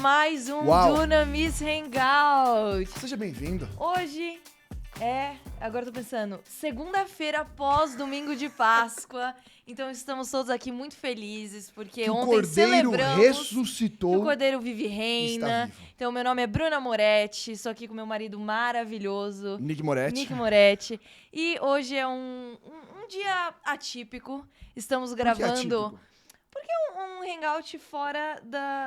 mais um Uau. Dunamis Hangout. Seja bem-vindo. Hoje agora eu tô pensando, segunda-feira após domingo de Páscoa. Então estamos todos aqui muito felizes, porque Que o ontem Cordeiro celebramos ressuscitou. que o Cordeiro vive e Está reina. vivo. Então meu nome é Bruna Moretti, estou aqui com meu marido maravilhoso, Nick Moretti. Nick Moretti. E hoje é um dia atípico. Estamos Por que gravando atípico? um hangout fora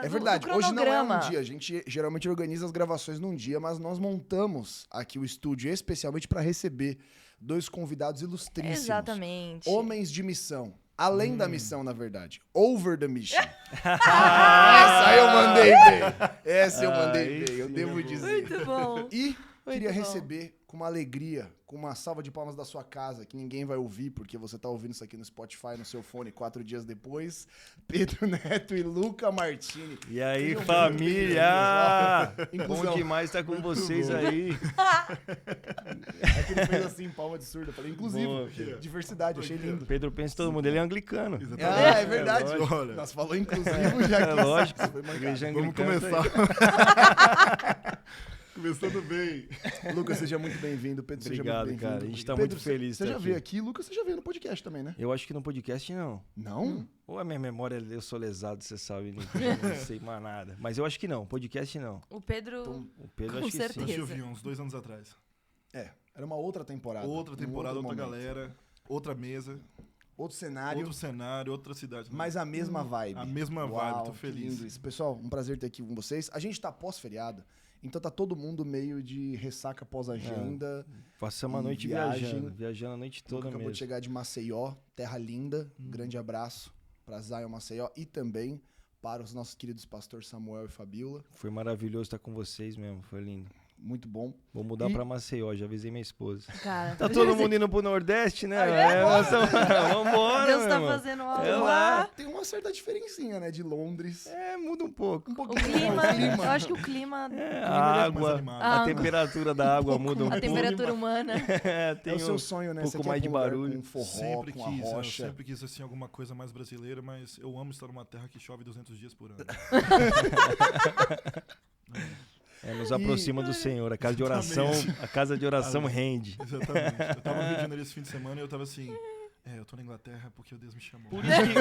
É verdade, do hoje não é cronograma. um dia. A gente geralmente organiza as gravações num dia, mas nós montamos aqui o estúdio especialmente para receber dois convidados ilustríssimos. Exatamente. Homens de missão. Além da missão, na verdade. Over the mission. Essa eu mandei bem. Essa eu mandei bem, eu devo dizer. Muito bom. E queria bom. receber com uma alegria, com uma salva de palmas da sua casa, que ninguém vai ouvir, porque você tá ouvindo isso aqui no Spotify, no seu fone, 4 dias depois, Pedro Neto e Luca Martini. E aí, Sejam família! bem-vindos. Bom Inclusão. demais estar com vocês aí. Aqui ele fez assim, palma de surdo. Eu falei, inclusive, Boa, filho. diversidade, achei lindo. Pedro pensa em todo mundo, ele é anglicano. Ah, é verdade. lógico. Olha, nós falou inclusive já É aqui. lógico. Isso foi mancada. Igreja Vamos anglicana tá começar. Começando bem. Lucas, seja muito bem-vindo. Pedro, seja Obrigado, muito bem-vindo. cara. A gente tá Pedro, muito feliz Você de já estar veio aqui. aqui. Lucas, você já veio no podcast também, né? Eu acho que no podcast não. Não? Ou a minha memória, eu sou lesado, você sabe, né? Eu não sei mais nada. Mas eu acho que não, podcast não. O Pedro... Então, O Pedro Com acho que certeza. sim. Acho que eu vi uns 2 anos atrás. Era uma outra temporada. Outra temporada, Um outra momento. galera, outra mesa, Outro cenário. outro cenário, outra cidade. Mas a mesma vibe. A mesma vibe, tô feliz. Que lindo isso. Pessoal, um prazer ter aqui com vocês. A gente tá pós-feriado, então tá todo mundo meio de ressaca pós-agenda. Passamos a noite Viagem. viajando a noite Luca toda acabou mesmo. de chegar de Maceió, terra linda. Grande abraço pra Zion Maceió e também para os nossos queridos pastor Samuel e Fabiola. Foi maravilhoso estar com vocês mesmo, foi lindo. Muito bom. Vou mudar E- pra Maceió, já avisei minha esposa. Cara, Tá todo mundo indo pro Nordeste, né? Vambora, Deus tá meu irmão. fazendo algo É lá. lá. Tem uma certa diferencinha, né, de Londres. Muda um pouco. Um O pouquinho. clima, O clima. eu acho que o clima, A água, animado. a temperatura da água muda um a pouco. temperatura humana. Tem É o seu um sonho, né? pouco Você quer mais ir de pra um lugar barulho. Com um forró, Sempre com uma quis, eu rocha. sempre quis assim alguma coisa mais brasileira, mas eu amo estar numa terra que chove 200 dias por ano. Nos aproxima do Senhor. A casa de oração, rende. Exatamente. Eu tava no Rio de Janeiro esse fim de semana e eu tava assim, eu tô na Inglaterra porque Deus me chamou.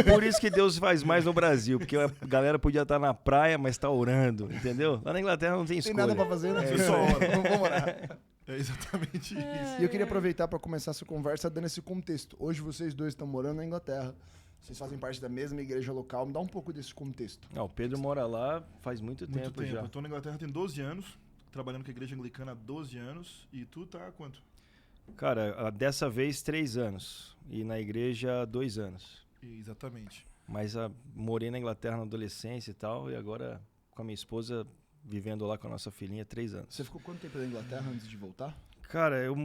Por isso que Deus faz mais no Brasil, porque a galera podia estar na praia, mas tá orando, entendeu? Lá na Inglaterra não tem Tem escolha. nada pra fazer, né? Foi só hora. Vamos orar. É exatamente isso. E eu queria aproveitar para começar essa conversa dando esse contexto. Hoje vocês dois estão morando na Inglaterra. Vocês fazem parte da mesma igreja local. Me dá um pouco desse contexto. Não, o Pedro mora lá faz muito Muito tempo tempo. já. Eu tô na Inglaterra tem 12 anos, trabalhando com a igreja anglicana há 12 anos. E tu tá há quanto? Cara, dessa vez 3 anos. E na igreja 2 anos. Exatamente. Mas morei na Inglaterra na adolescência e tal, e agora com a minha esposa vivendo lá com a nossa filhinha 3 anos. Você ficou quanto tempo na Inglaterra antes de voltar? Cara, eu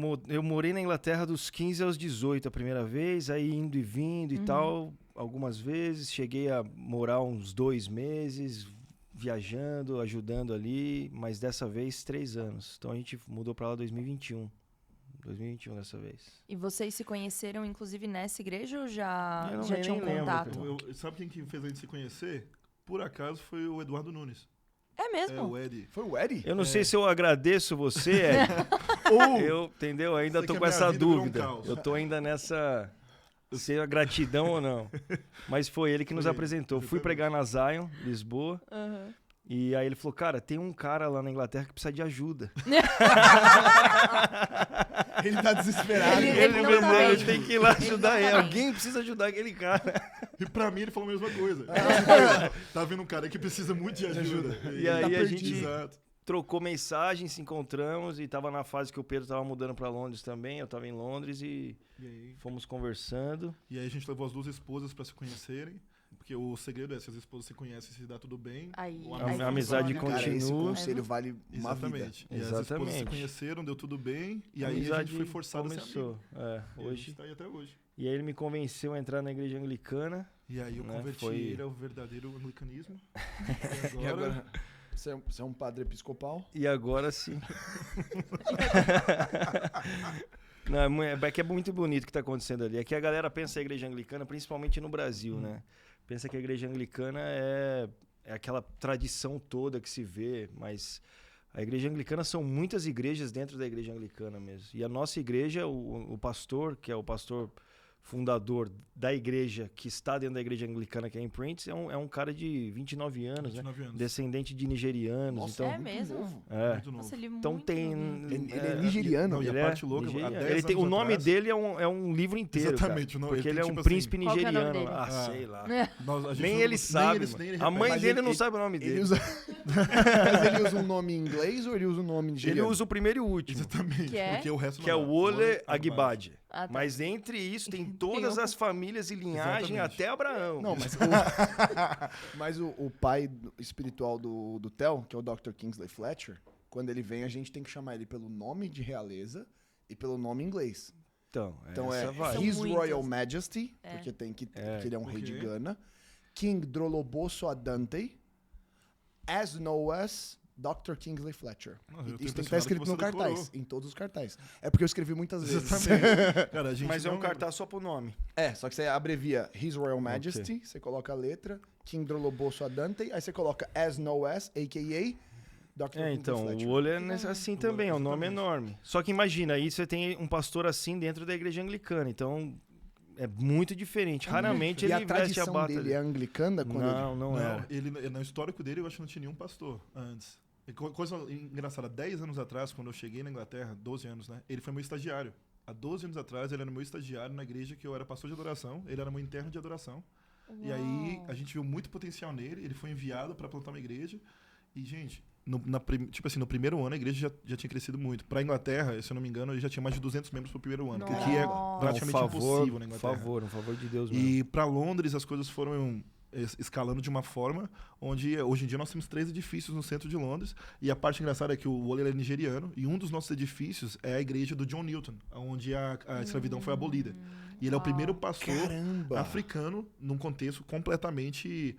morei na Inglaterra dos 15 aos 18 a primeira vez, aí indo e vindo e tal, algumas vezes. Cheguei a morar uns 2 meses, viajando, ajudando ali, mas dessa vez 3 anos. Então a gente mudou pra lá em 2021. 2021 dessa vez. E vocês se conheceram, inclusive, nessa igreja ou já Eu não tinham nem lembro, contato? cara. Sabe quem que fez a gente se conhecer? Por acaso foi o Eduardo Nunes. É mesmo? É o Eddie. Foi o Eddie? Eu não sei se eu agradeço você, Ed. Entendeu? Ainda Sei tô que com a minha essa vida virou um dúvida. caos. Eu tô ainda nessa... Se é gratidão ou não. Mas foi ele que nos Foi ele, apresentou. Fui exatamente. pregar na Zion, Lisboa. Aham. E aí ele falou, cara, tem um cara lá na Inglaterra que precisa de ajuda. Ele tá desesperado. Ele não tá eu bem. tenho que ir lá Ele ajudar não ele. tá bem. Alguém precisa ajudar aquele cara. E pra mim ele falou a mesma coisa. Tá vendo um cara que precisa muito de ajuda. E aí tá a gente perdido. Exato. trocou mensagem, se encontramos e tava na fase que o Pedro tava mudando pra Londres também. Eu tava em Londres e fomos conversando. E aí a gente levou as duas esposas pra se conhecerem. Porque o segredo é, se as esposas se conhecem e se dá tudo bem... Aí- o aí A amizade funciona. Cara, esse continua. conselho vale uma vida. Exatamente. E as esposas se Exatamente. conheceram, deu tudo bem. E A aí a amizade gente foi forçado a ser amigo. começou. E a gente Hoje. tá aí até hoje. E aí ele me convenceu a entrar na igreja anglicana. E aí eu Né, converti foi- ele ao verdadeiro anglicanismo. E agora, você é um padre episcopal? E agora sim. Não, é que é muito bonito o que está acontecendo ali. É que a galera pensa a igreja anglicana, principalmente no Brasil, né? Pensa que a igreja anglicana é é aquela tradição toda que se vê, mas a igreja anglicana são muitas igrejas dentro da igreja anglicana mesmo. E a nossa igreja, o pastor, que é o pastor fundador da igreja, que está dentro da igreja anglicana, que é em Prince, é um cara de 29 anos, 29 né? anos. Descendente de nigerianos. Nossa, então, É mesmo? novo. é. Muito novo. Nossa, ele é Então muito tem... novinho. Ele é nigeriano. Não, e a Ele parte louca, há nigeriano. 10 Ele tem, o anos nome atrás- dele é um livro inteiro, Exatamente, cara, o nome- porque ele ele é tem, um tipo príncipe assim- Qual que é o nome nigeriano. dele? Ah, sei lá. A gente Nem não- ele sabe, nem mano. ele A mãe Mas dele ele- não sabe o nome Ele dele. usa... Mas ele usa um nome em inglês ou ele usa um nome Ele nigeriano? usa o primeiro e o último, Exatamente, Que é? porque o resto que é não o dá. Ole Agbade. Ah, tá. Mas entre isso tem todas as famílias e linhagem Exatamente. até Abraão. Não, mas mas o pai espiritual do Theo, que é o Dr. Kingsley Fletcher, quando ele vem, a gente tem que chamar ele pelo nome de realeza e pelo nome em inglês. Então Então essa vai. São His muitos. Royal Majesty, É. porque tem que É. que ele é um rei de Ok. Gana. King Droloboso Adante, as known as Dr. Kingsley Fletcher. Nossa, eu tô Isso tem que estar impressionado escrito que no você decorou. cartaz, em todos os cartazes. É porque eu escrevi muitas vezes. Exatamente. Cara, a gente Mas é não um lembra. cartaz só pro nome. É, só que você abrevia His Royal Majesty, você coloca a letra, King Droloboso Adante, aí você coloca as known as, a.k.a. Dr. Kingsley Então, Fletcher. o olho é assim também, é um nome exatamente. enorme. Só que imagina, aí você tem um pastor assim dentro da igreja anglicana, então é muito diferente. Raramente E ele a veste a tradição bata. dele é anglicana quando ele... Não Não, é. ele, no histórico dele, eu acho que não tinha nenhum pastor antes. E coisa engraçada, 10 anos atrás, quando eu cheguei na Inglaterra, 12 anos, né? Ele foi meu estagiário. Há 12 anos atrás, ele era meu estagiário na igreja que eu era pastor de adoração, ele era meu interno de adoração. E aí, a gente viu muito potencial nele, ele foi enviado para plantar uma igreja. E, gente, no primeiro ano a igreja já tinha crescido muito. Para a Inglaterra, se eu não me engano, ele já tinha mais de 200 membros pro primeiro ano, o que é Nossa. praticamente impossível na Um Inglaterra. favor de Deus mesmo. E para Londres as coisas foram escalando de uma forma onde hoje em dia nós temos 3 edifícios no centro de Londres, e a parte engraçada é que o Ole é nigeriano e um dos nossos edifícios é a igreja do John Newton, onde a escravidão foi abolida. E ele é o primeiro pastor Caramba! africano num contexto completamente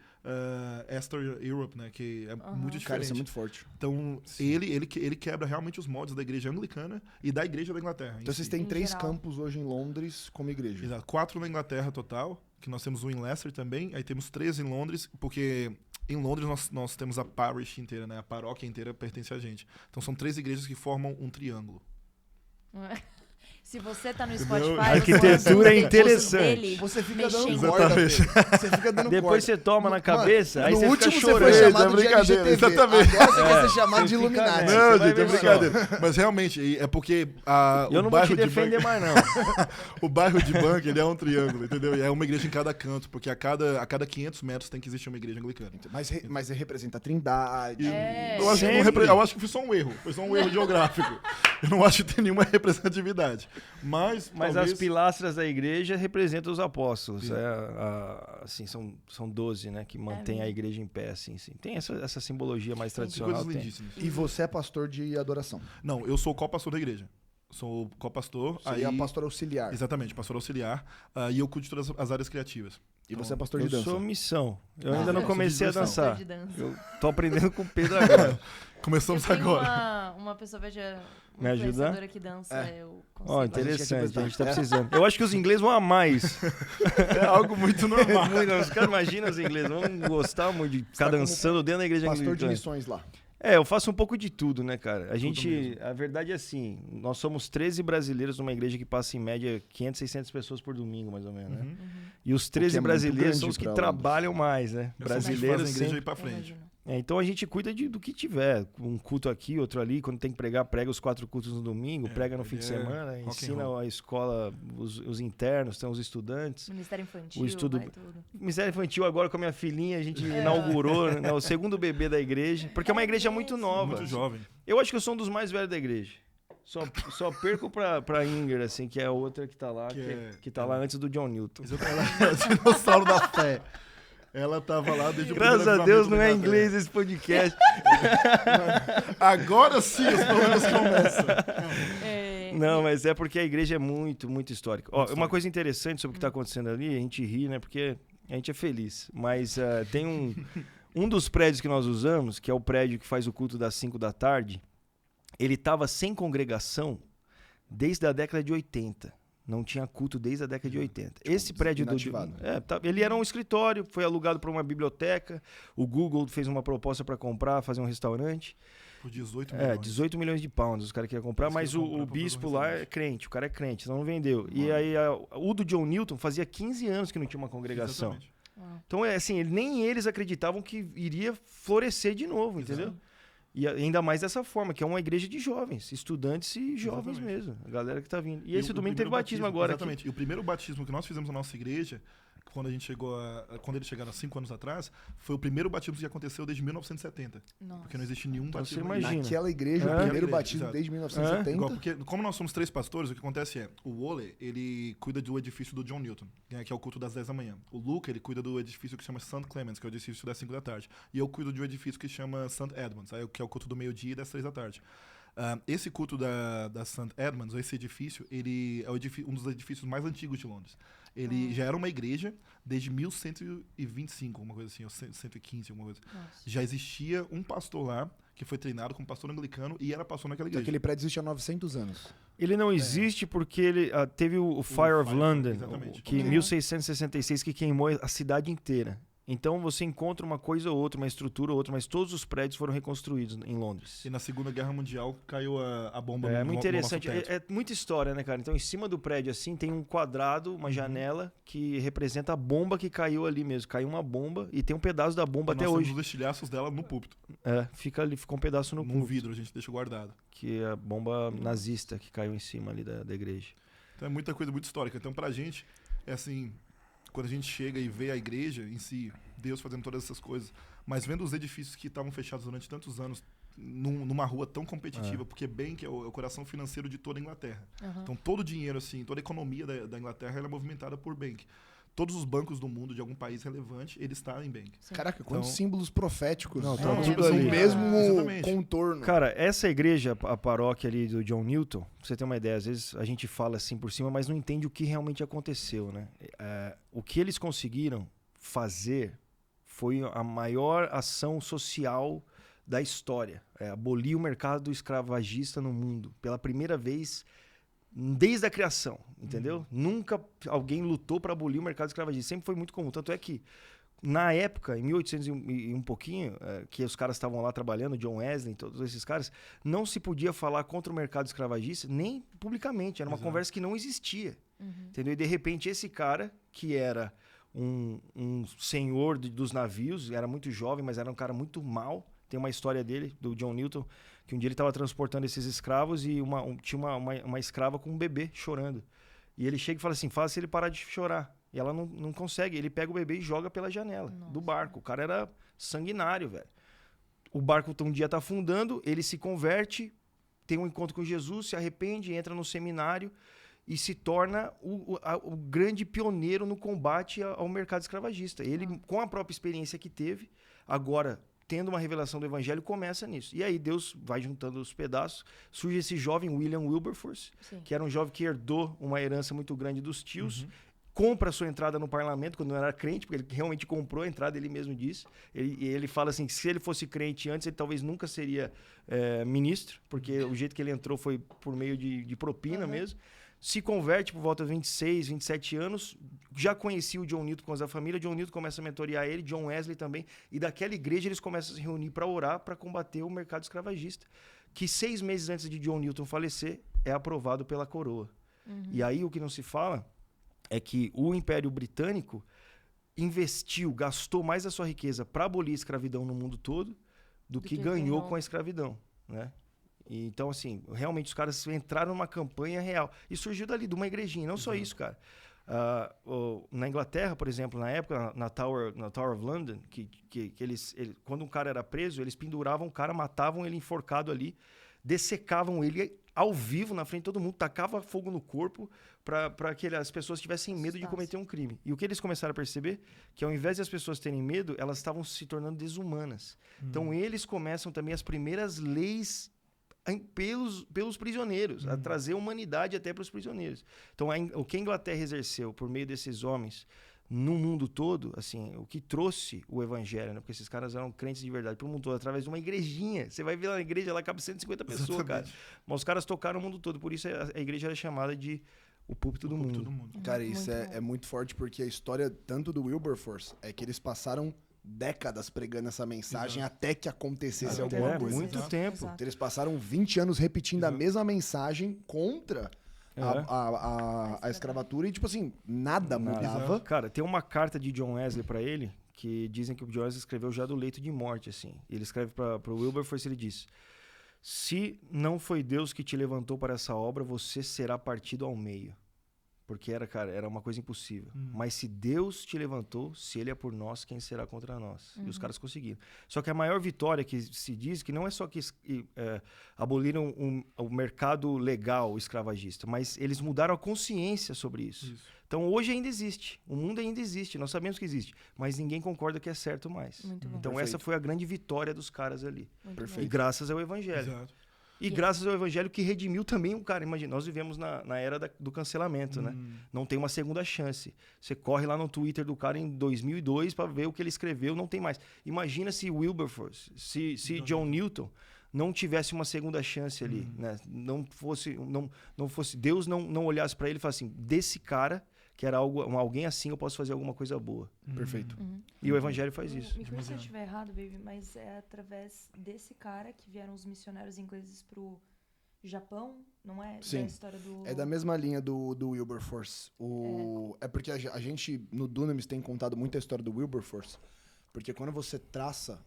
Eastern Europe, né, que é muito diferente. Cara, isso é muito forte. Então, ele quebra realmente os moldes da igreja anglicana e da igreja da Inglaterra. em Então vocês si. têm Em 3 geral. campos hoje em Londres como igreja. Exato. 4 na Inglaterra total, que nós temos um em Leicester também, aí temos 3 em Londres, porque em Londres nós temos a parish inteira, né? A paróquia inteira pertence a gente. Então são 3 igrejas que formam um triângulo. Se você tá no Spotify, A arquitetura é interessante. Dele, Você fica mexendo. dando corda, Pedro. Você fica dando Depois corda. você toma na Mano, cabeça, aí no você último fica você foi chorando. chamado de brincadeira, LGTV. exatamente. Agora você quer ser Você chamado de fica Illuminati. nessa. Não, Você vai gente, é ver só. brincadeira. Mas realmente, é porque Eu não o vou te bairro de defender Bank, mais, não. o bairro de Bank, ele é um triângulo, entendeu? E é uma igreja em cada canto, porque a cada 500 metros tem que existir uma igreja anglicana. Mas representa a Trindade. É. Eu acho, que Sempre. eu acho que foi só um erro. Foi só um erro geográfico. Eu não acho que tem nenhuma representatividade. Mas Mas talvez... as pilastras da igreja representam os apóstolos. Sim. Assim, são 12, né? Que mantém a igreja em pé, assim, sim. Tem essa simbologia mais São tradicional. coisas Tem. lindíssimas. E você é pastor de adoração. Não, eu sou o co-pastor da igreja. Sou o co-pastor. Você é pastor auxiliar. Exatamente, pastor auxiliar. E eu cuido de todas as áreas criativas. E você é pastor Eu de dança. sou missão. Eu Ah, ainda não é, comecei a sou de dançar. De dança. Eu tô aprendendo com o Pedro agora. Começamos Eu tenho agora. uma pessoa Me uma ajudar? influenciadora que dança, É. eu Ó, consigo. interessante, a gente tá É. precisando. Eu acho que os ingleses vão amar isso. É algo muito normal. Os caras imaginam os ingleses, vão gostar muito de ficar tá como dançando dentro da igreja Pastor de anglicana. missões lá. É, eu faço um pouco de tudo, né, cara? mesmo. A verdade é assim, nós somos 13 brasileiros numa igreja que passa em média 500, 600 pessoas por domingo, mais ou menos, né? Uhum. E os 13 é muito brasileiros grande são os que pra trabalham mais, né? Brasileiros Brasileiros fazem a igreja sempre. ir pra Eu frente. imagino. Então a gente cuida do que tiver. Um culto aqui, outro ali. Quando tem que pregar, prega os 4 cultos no domingo, prega no fim de ele é semana, rock and ensina roll. a escola, os internos, tem os estudantes. Ministério infantil, O estudo- vai tudo. Ministério Infantil agora com a minha filhinha, a gente inaugurou, né, o segundo bebê da igreja, porque é uma igreja muito nova. Muito jovem. Eu acho que eu sou um dos mais velhos da igreja. Só perco pra Inger, assim, que é a outra que tá lá, que tá lá antes do John Newton. Ela é o dinossauro da fé. Ela tava lá desde o Graças primeiro a Deus avivamento não da é Inglaterra. inglês esse podcast. Agora sim os problemas começam. É, Não, mas é porque a igreja é muito, muito histórica. Ó, uma coisa interessante sobre o que tá acontecendo ali, a gente ri, né? Porque a gente é feliz. Mas tem um dos prédios que nós usamos, que é o prédio que faz o culto das 5 da tarde, ele tava sem congregação desde a década de 80. Não tinha culto desde a década de 80. Esse prédio inativado. ele era um escritório, foi alugado para uma biblioteca. O Google fez uma proposta para comprar, fazer um restaurante. Por 18 milhões. 18 milhões de pounds os caras queriam comprar, Eles mas queriam o comprar pra bispo fazer um lá é restaurante. crente, o cara é crente, então não vendeu. E aí o do John Newton fazia 15 anos que não tinha uma congregação. Exatamente. Então nem eles acreditavam que iria florescer de novo, entendeu? E ainda mais dessa forma, que é uma igreja de jovens, estudantes e jovens Exatamente. mesmo, a galera que tá vindo. E o esse domingo teve primeiro batismo agora. Exatamente. E o primeiro batismo que nós fizemos na nossa igreja, quando eles chegaram há 5 anos atrás, foi o primeiro batismo que aconteceu desde 1970. Nossa. Porque não existe nenhum Então batismo. você imagina. Naquela igreja, É. o primeiro Naquela igreja, batismo exato. desde 1970. Igual, porque como nós somos 3 pastores, o que acontece é, o Wole, ele cuida do edifício do John Newton, né, que é o culto das 10 da manhã. O Luca, ele cuida do edifício que chama St. Clements, que é o edifício das 5 da tarde. E eu cuido de um edifício que chama St. Edmunds, aí, que é o culto do meio-dia e das 3 da tarde. Esse culto da St. Edmunds, esse edifício, ele é um dos edifícios mais antigos de Londres. Ele já era uma igreja desde 1125, alguma coisa assim, ou 115, alguma coisa. Nossa. Já existia um pastor lá, que foi treinado como pastor anglicano e era pastor naquela Então, igreja. aquele prédio existe há 900 anos. Ele não existe porque ele teve o Fire of Fire, London, exatamente. que em Uhum. 1666 que queimou a cidade inteira. Então você encontra uma coisa ou outra, uma estrutura ou outra, mas todos os prédios foram reconstruídos em Londres. E na Segunda Guerra Mundial caiu a bomba É no muito interessante. No nosso teto. É muita história, né, cara? Então, em cima do prédio, assim, tem um quadrado, uma janela, que representa a bomba que caiu ali mesmo. Caiu uma bomba e tem um pedaço da bomba E até nós hoje. temos os estilhaços dela no púlpito. Fica ali, ficou um pedaço no Num púlpito, vidro, a gente deixa guardado. que é a bomba nazista que caiu em cima ali da igreja. Então é muita coisa muito histórica. Então pra gente, é assim, quando a gente chega e vê a igreja em si, Deus fazendo todas essas coisas, mas vendo os edifícios que estavam fechados durante tantos anos numa rua tão competitiva, porque Bank é o coração financeiro de toda a Inglaterra. Uhum. Então todo o dinheiro, assim, toda a economia da Inglaterra ela é movimentada por Bank. Todos os bancos do mundo de algum país relevante, ele está em Bank. Sim. Caraca, quantos Então- símbolos proféticos. Não, Tá tá tudo no ali. mesmo Exatamente. contorno. Cara, essa igreja, a paróquia ali do John Newton, pra você ter uma ideia, às vezes a gente fala assim por cima, mas não entende o que realmente aconteceu, né? O que eles conseguiram fazer foi a maior ação social da história. Abolir o mercado escravagista no mundo. Pela primeira vez desde a criação, entendeu? Nunca alguém lutou para abolir o mercado escravagista. Sempre foi muito comum. Tanto é que, na época, em 1800 e um pouquinho, que os caras estavam lá trabalhando, John Wesley, todos esses caras, não se podia falar contra o mercado escravagista, nem publicamente. Era uma Exato. conversa que não existia. Uhum. Entendeu? E, de repente, esse cara, que era um senhor dos navios, era muito jovem, mas era um cara muito mau. Tem uma história dele, do John Newton, que um dia ele estava transportando esses escravos e tinha uma escrava com um bebê chorando. E ele chega e fala assim, fala se ele parar de chorar. E ela não consegue. Ele pega o bebê e joga pela janela do barco. O cara era sanguinário, velho. O barco um dia tá afundando, ele se converte, tem um encontro com Jesus, se arrepende, entra no seminário e se torna o grande pioneiro no combate ao mercado escravagista. Ele, com a própria experiência que teve, agora tendo uma revelação do evangelho, começa nisso. E aí Deus vai juntando os pedaços. Surge esse jovem William Wilberforce, Sim. que era um jovem que herdou uma herança muito grande dos tios, compra a sua entrada no parlamento quando não era crente, porque ele realmente comprou a entrada, ele mesmo disse. Ele fala assim, que se ele fosse crente antes, ele talvez nunca seria ministro, porque o jeito que ele entrou foi por meio de propina mesmo. Se converte por volta de 26, 27 anos, já conhecia o John Newton com a família, John Newton começa a mentorear ele, John Wesley também, e daquela igreja eles começam a se reunir para orar, para combater o mercado escravagista, que 6 meses antes de John Newton falecer, é aprovado pela coroa. E aí o que não se fala é que o Império Britânico gastou mais a sua riqueza para abolir a escravidão no mundo todo do que ganhou com a escravidão, né? E, então, assim, realmente os caras entraram numa campanha real. E surgiu dali, de uma igrejinha. Não só isso, cara. Na Inglaterra, por exemplo, na época, na Tower of London, quando um cara era preso, eles penduravam o cara, matavam ele enforcado ali, dessecavam ele ao vivo na frente de todo mundo, tacava fogo no corpo para que as pessoas tivessem medo de cometer um crime. E o que eles começaram a perceber? Que ao invés de as pessoas terem medo, elas estavam se tornando desumanas. Então eles começam também as primeiras leis pelos prisioneiros, a trazer humanidade até para os prisioneiros. Então, o que a Inglaterra exerceu por meio desses homens no mundo todo, assim, o que trouxe o evangelho, né? Porque esses caras eram crentes de verdade para o mundo todo, através de uma igrejinha. Você vai ver lá na igreja, lá cabe 150 pessoas, cara. Mas os caras tocaram o mundo todo, por isso a igreja era chamada de o púlpito do mundo. Todo mundo. Cara, isso Muito bom. é muito forte porque a história tanto do Wilberforce é que eles passaram décadas pregando essa mensagem até que acontecesse Até alguma É, coisa. muito Exato. tempo. Exato. Então, eles passaram 20 anos repetindo a Exato. mesma mensagem contra É. a escravatura e, tipo assim, nada mudava. Cara, tem uma carta de John Wesley pra ele, que dizem que o John Wesley escreveu já do leito de morte, assim. Ele escreve pro Wilberforce, ele diz: se não foi Deus que te levantou para essa obra, você será partido ao meio. Porque era uma coisa impossível. Mas se Deus te levantou, se Ele é por nós, quem será contra nós? E os caras conseguiram. Só que a maior vitória que se diz que não é só que aboliram o mercado legal escravagista, mas eles mudaram a consciência sobre isso. Então hoje ainda existe, o mundo ainda existe, nós sabemos que existe, mas ninguém concorda que é certo mais. Muito bom. Então Perfeito. essa foi a grande vitória dos caras ali. Muito Perfeito. E graças ao Evangelho. Exato. E graças ao Evangelho que redimiu também o cara. Imagina, nós vivemos na era do cancelamento, né? Não tem uma segunda chance. Você corre lá no Twitter do cara em 2002 para ver o que ele escreveu, não tem mais. Imagina se Wilberforce, se John Newton não tivesse uma segunda chance ali, né? Não fosse Deus não olhasse para ele e falasse assim: desse cara, que era alguém assim, eu posso fazer alguma coisa boa. Perfeito. E o Evangelho faz isso. Me corrija se eu estiver errado, baby, mas é através desse cara que vieram os missionários ingleses pro Japão, não é? Sim. Da história do... É da mesma linha do Wilberforce. É porque a gente, no Dunamis, tem contado muito a história do Wilberforce. Porque quando você traça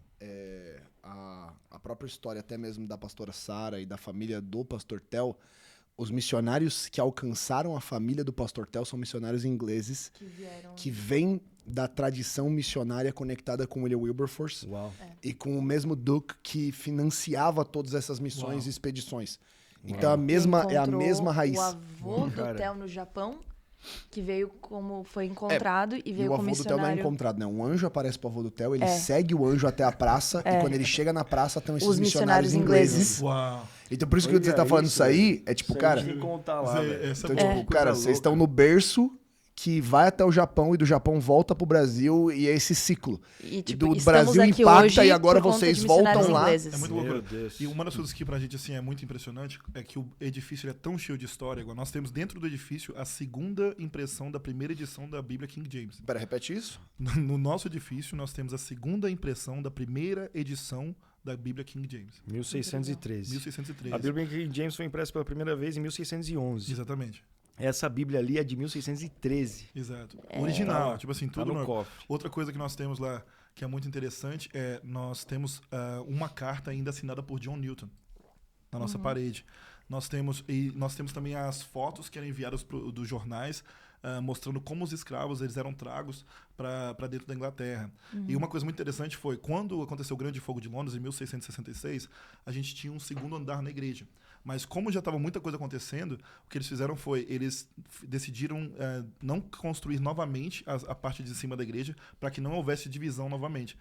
a própria história, até mesmo da pastora Sara e da família do pastor Tel, os missionários que alcançaram a família do pastor Tel são missionários ingleses Que vieram... que vêm da tradição missionária conectada com William Wilberforce Uau. e com o mesmo Duke que financiava todas essas missões Uau. e expedições. Uau. Então é a Encontrou mesma raiz. O avô do Cara. Theo no Japão, que veio como... Foi encontrado e E veio o como avô do Theo não é missionário... encontrado, né? Um anjo aparece pro avô do Theo, ele segue o anjo até a praça, e quando ele chega na praça, estão esses Os missionários ingleses. Uau. Então, por isso que Pois você é, tá falando isso aí, é tipo, Isso aí cara... a gente tem que contar lá, Isso aí- velho. essa é Então, boa. tipo, cara, vocês estão no berço que vai até o Japão e do Japão volta pro Brasil e é esse ciclo. E, do estamos Brasil aqui impacta hoje e agora por conta vocês de voltam missionários lá. ingleses. É muito Meu louco. Deus. E uma das coisas que pra gente assim é muito impressionante é que o edifício ele é tão cheio de história. Igual nós temos dentro do edifício a segunda impressão da primeira edição da Bíblia King James. Pera, repete isso? No nosso edifício nós temos a segunda impressão da primeira edição da Bíblia King James. 1613. 1613. A Bíblia King James foi impressa pela primeira vez em 1611. Exatamente. Essa Bíblia ali é de 1613. Exato. Original, Tá- tipo assim, Tá tudo no no... cofre. Outra coisa que nós temos lá que é muito interessante é nós temos uma carta ainda assinada por John Newton na nossa parede. Nós temos também as fotos que eram enviadas dos jornais mostrando como os escravos eles eram tragos para dentro da Inglaterra. E uma coisa muito interessante foi quando aconteceu o Grande Fogo de Londres em 1666, a gente tinha um segundo andar na igreja. Mas como já estava muita coisa acontecendo, o que eles fizeram foi, eles decidiram não construir novamente a parte de cima da igreja para que não houvesse divisão novamente.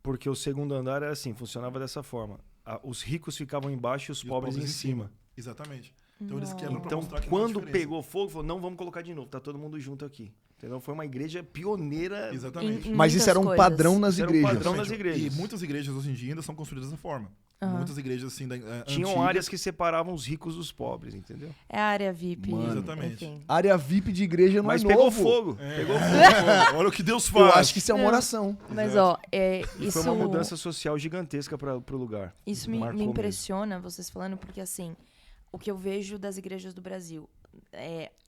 Porque o segundo andar era assim, funcionava dessa forma. Os ricos ficavam embaixo e os pobres em cima. Exatamente. Então eles quebram para Então, mostrar que não há quando diferença. pegou fogo, falou, não, vamos colocar de novo, tá todo mundo junto aqui. Entendeu? Foi uma igreja pioneira. Exatamente. Em Mas isso muitas era um coisas. padrão nas Isso era um igrejas. padrão nas igrejas. E muitas igrejas hoje em dia ainda são construídas dessa forma. Muitas igrejas assim Tinham antigas. áreas que separavam os ricos dos pobres, entendeu? É a área VIP. Mano. Exatamente. Enfim. Área VIP de igreja não Mas é pegou novo. fogo. É. Pegou fogo. Olha o que Deus Eu faz. acho que isso é uma Não. oração. Mas, Exato. ó, E isso... foi uma mudança social gigantesca pro lugar. Isso me Marcou mesmo. impressiona, vocês falando, porque assim, o que eu vejo das igrejas do Brasil,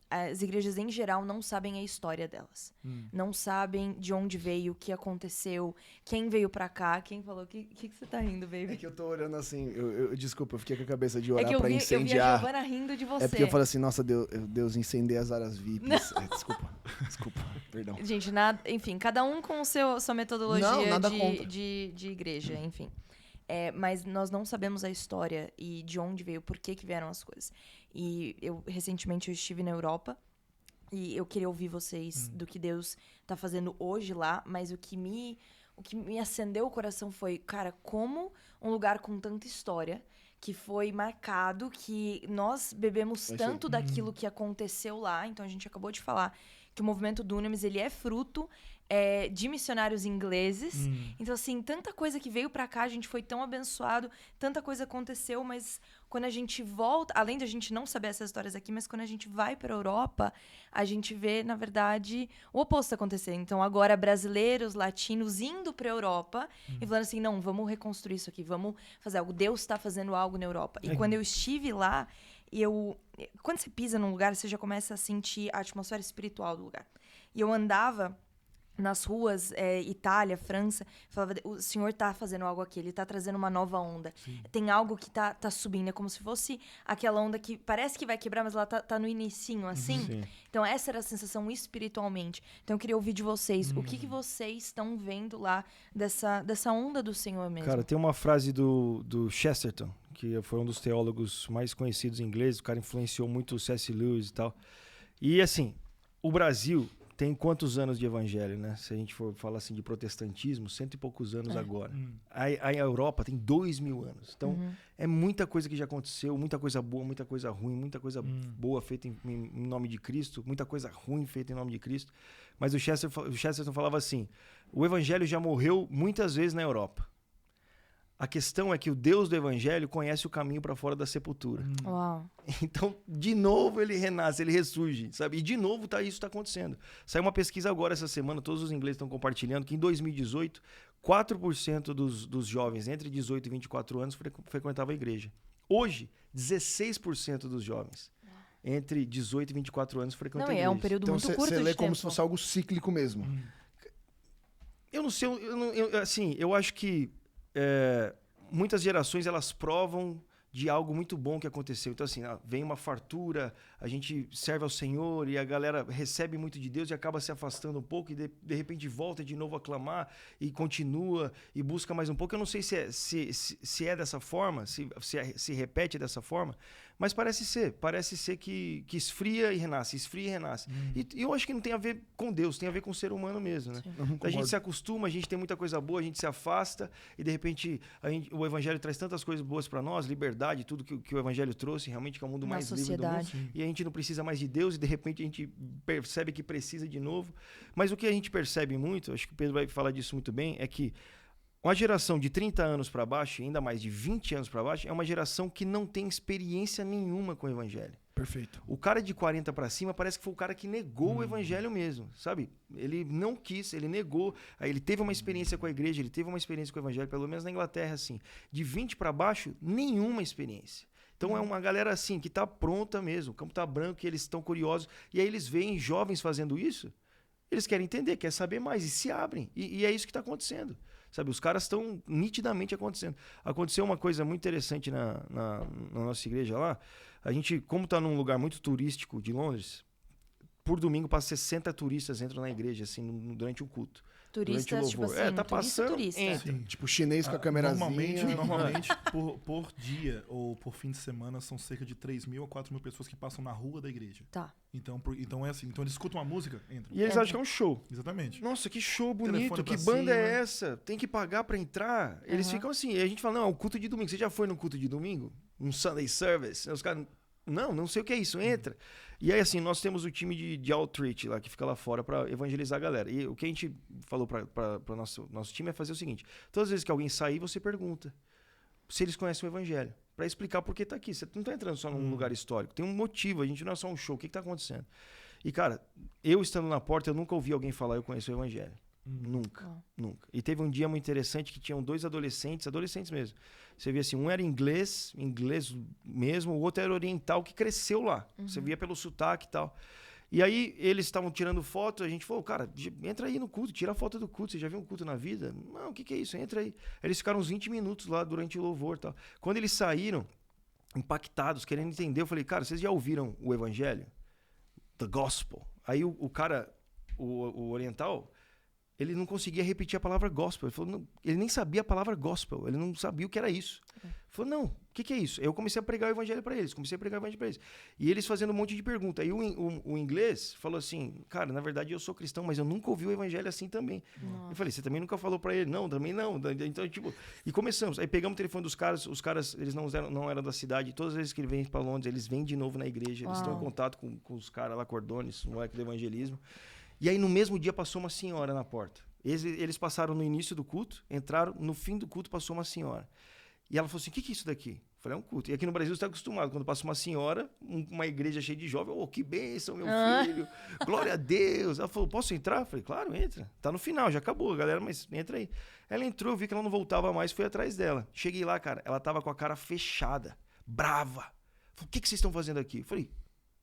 as igrejas em geral não sabem a história delas. Não sabem de onde veio, o que aconteceu, quem veio pra cá, quem falou. O que você tá rindo, É baby? que eu tô olhando assim, desculpa, eu fiquei com a cabeça de É orar que eu pra vi a incendiar. Giovana rindo de você. É porque eu falei assim, nossa, Deus incendeia as áreas VIPs. Desculpa, perdão. Gente, nada, enfim, cada um com sua metodologia Não, nada contra. de igreja, enfim. Mas nós não sabemos a história e de onde veio, por que vieram as coisas. E recentemente eu estive na Europa e eu queria ouvir vocês do que Deus tá fazendo hoje lá, mas o que me acendeu o coração foi, cara, como um lugar com tanta história, que foi marcado, que nós bebemos É isso aí. tanto daquilo que aconteceu lá, então a gente acabou de falar que o movimento Dunamis, ele é fruto de missionários ingleses. Então, assim, tanta coisa que veio pra cá, a gente foi tão abençoado, tanta coisa aconteceu, mas quando a gente volta, além de a gente não saber essas histórias aqui, mas quando a gente vai pra Europa, a gente vê, na verdade, o oposto acontecer. Então, agora, brasileiros, latinos indo pra Europa e falando assim, não, vamos reconstruir isso aqui, vamos fazer algo. Deus tá fazendo algo na Europa. E quando eu estive lá, quando você pisa num lugar, você já começa a sentir a atmosfera espiritual do lugar. E eu andava nas ruas, Itália, França, falava, o senhor tá fazendo algo aqui, ele tá trazendo uma nova onda. Sim. Tem algo que tá subindo, é como se fosse aquela onda que parece que vai quebrar, mas ela tá no inicinho, assim. Sim. Então essa era a sensação espiritualmente. Então eu queria ouvir de vocês, o que vocês estão vendo lá dessa onda do Senhor mesmo? Cara, tem uma frase do Chesterton, que foi um dos teólogos mais conhecidos em inglês, o cara influenciou muito o C.S. Lewis e tal. E assim, o Brasil tem quantos anos de evangelho, né? Se a gente for falar assim de protestantismo, 100 e poucos anos agora. A Europa tem 2000 anos. Então, é muita coisa que já aconteceu, muita coisa boa, muita coisa ruim, muita coisa boa feita em nome de Cristo, muita coisa ruim feita em nome de Cristo. Mas o Chesterton falava assim, o evangelho já morreu muitas vezes na Europa. A questão é que o Deus do evangelho conhece o caminho para fora da sepultura. Uau. Então, de novo ele renasce, ele ressurge, sabe? E de novo isso está acontecendo. Saiu uma pesquisa agora essa semana, todos os ingleses estão compartilhando, que em 2018, 4% dos jovens entre 18 e 24 anos frequentavam a igreja. Hoje, 16% dos jovens entre 18 e 24 anos frequentam a igreja. É um período muito curto de tempo. Então você lê como se fosse algo cíclico mesmo. Eu não sei, eu acho que muitas gerações elas provam de algo muito bom que aconteceu. Então assim, vem uma fartura, a gente serve ao Senhor e a galera recebe muito de Deus e acaba se afastando um pouco e de repente volta de novo a clamar e continua e busca mais um pouco. Eu não sei se é dessa forma, se repete dessa forma, mas parece ser que esfria e renasce. E eu acho que não tem a ver com Deus, tem a ver com o ser humano mesmo, né? A gente se acostuma, a gente tem muita coisa boa, a gente se afasta e de repente o evangelho traz tantas coisas boas para nós, liberdade, tudo que o evangelho trouxe, realmente que é o mundo mais livre do mundo. E a gente não precisa mais de Deus e de repente a gente percebe que precisa de novo. Mas o que a gente percebe muito, acho que o Pedro vai falar disso muito bem, é que uma geração de 30 anos para baixo, ainda mais de 20 anos para baixo, é uma geração que não tem experiência nenhuma com o evangelho. Perfeito. O cara de 40 para cima parece que foi o cara que negou o evangelho mesmo, sabe? Ele não quis, ele negou. Aí ele teve uma experiência com a igreja, ele teve uma experiência com o evangelho, pelo menos na Inglaterra, assim. De 20 para baixo, nenhuma experiência. Então é uma galera assim que tá pronta mesmo, o campo tá branco e eles estão curiosos. E aí eles veem jovens fazendo isso, eles querem entender, querem saber mais e se abrem. E é isso que está acontecendo. Sabe, os caras estão nitidamente acontecendo. Aconteceu uma coisa muito interessante na nossa igreja lá. A gente, como está num lugar muito turístico de Londres, por domingo passa 60 turistas entram na igreja, assim, durante o culto. Turistas, tipo assim, tá passando, turista. Tipo chinês com a câmerazinha. Normalmente por dia ou por fim de semana, são cerca de 3.000 a 4.000 pessoas que passam na rua da igreja. Tá. Então é assim. Então eles escutam uma música, entram. E eles acham que é um show. Exatamente. Nossa, que show bonito, Telefone que pra banda cima. é essa? Tem que pagar pra entrar. Eles ficam assim, e a gente fala, não, é o culto de domingo. Você já foi no culto de domingo? Um Sunday Service? Os caras, não sei o que é isso, entra. E aí, assim, nós temos o time de outreach lá, que fica lá fora pra evangelizar a galera. E o que a gente falou para nosso time é fazer o seguinte, todas as vezes que alguém sair, você pergunta se eles conhecem o evangelho, pra explicar por que tá aqui. Você não tá entrando só num lugar histórico, tem um motivo, a gente não é só um show, o que tá acontecendo? E, cara, eu estando na porta, eu nunca ouvi alguém falar, eu conheço o evangelho. Nunca. E teve um dia muito interessante que tinham 2 adolescentes mesmo. Você via assim, um era inglês mesmo, o outro era oriental que cresceu lá. Você via pelo sotaque e tal. E aí eles estavam tirando foto, a gente falou, cara, entra aí no culto, tira a foto do culto, você já viu um culto na vida? Não, o que é isso? Entra aí. Eles ficaram uns 20 minutos lá durante o louvor e tal. Quando eles saíram, impactados, querendo entender, eu falei, cara, vocês já ouviram o evangelho? The Gospel. Aí o cara, o oriental, ele não conseguia repetir a palavra gospel. Ele falou, não, ele nem sabia a palavra gospel, ele não sabia o que era isso. Ele falou, não, o que é isso? Eu comecei a pregar o evangelho para eles, E eles fazendo um monte de pergunta. Aí o inglês falou assim, cara, na verdade eu sou cristão, mas eu nunca ouvi o evangelho assim também. Nossa. Eu falei, você também nunca falou para ele? Não, também não. Então, tipo, e começamos. Aí pegamos o telefone dos caras, os caras, eles não eram da cidade, todas as vezes que eles vêm para Londres, eles vêm de novo na igreja, eles estão em contato com os caras lá, Cordones, no moleque do evangelismo. E aí no mesmo dia passou uma senhora na porta. Eles passaram no início do culto, entraram, no fim do culto passou uma senhora. E ela falou assim, o que é isso daqui? Eu falei, é um culto. E aqui no Brasil você está acostumado, quando passa uma senhora, uma igreja cheia de jovens, que bênção, meu filho, glória a Deus. Ela falou, posso entrar? Eu falei, claro, entra. Tá no final, já acabou, galera, mas entra aí. Ela entrou, eu vi que ela não voltava mais, fui atrás dela. Cheguei lá, cara, ela tava com a cara fechada, brava. Falei, o que vocês estão fazendo aqui? Eu falei,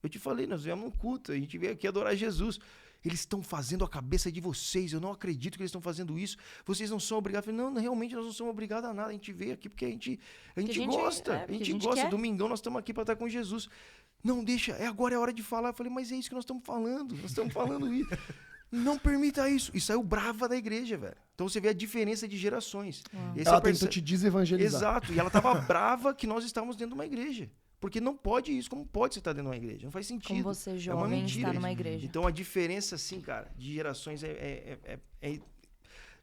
eu te falei, nós viemos no culto, a gente veio aqui adorar Jesus. Eles estão fazendo a cabeça de vocês, eu não acredito que eles estão fazendo isso, vocês não são obrigados. Eu falei, não, realmente nós não somos obrigados a nada, a gente veio aqui porque a gente gosta, a gente gosta, quer. Domingão nós estamos aqui para estar com Jesus. Não, deixa, agora é a hora de falar. Eu falei, mas é isso que nós estamos falando isso. Não permita isso. E saiu brava da igreja, velho. Então você vê a diferença de gerações. Ela tentou te desevangelizar. Exato, e ela estava brava que nós estávamos dentro de uma igreja. Porque não pode isso, como pode você estar dentro de uma igreja? Não faz sentido. Como você, é uma jovem, mentira está numa isso. igreja. Então a diferença, assim, cara, de gerações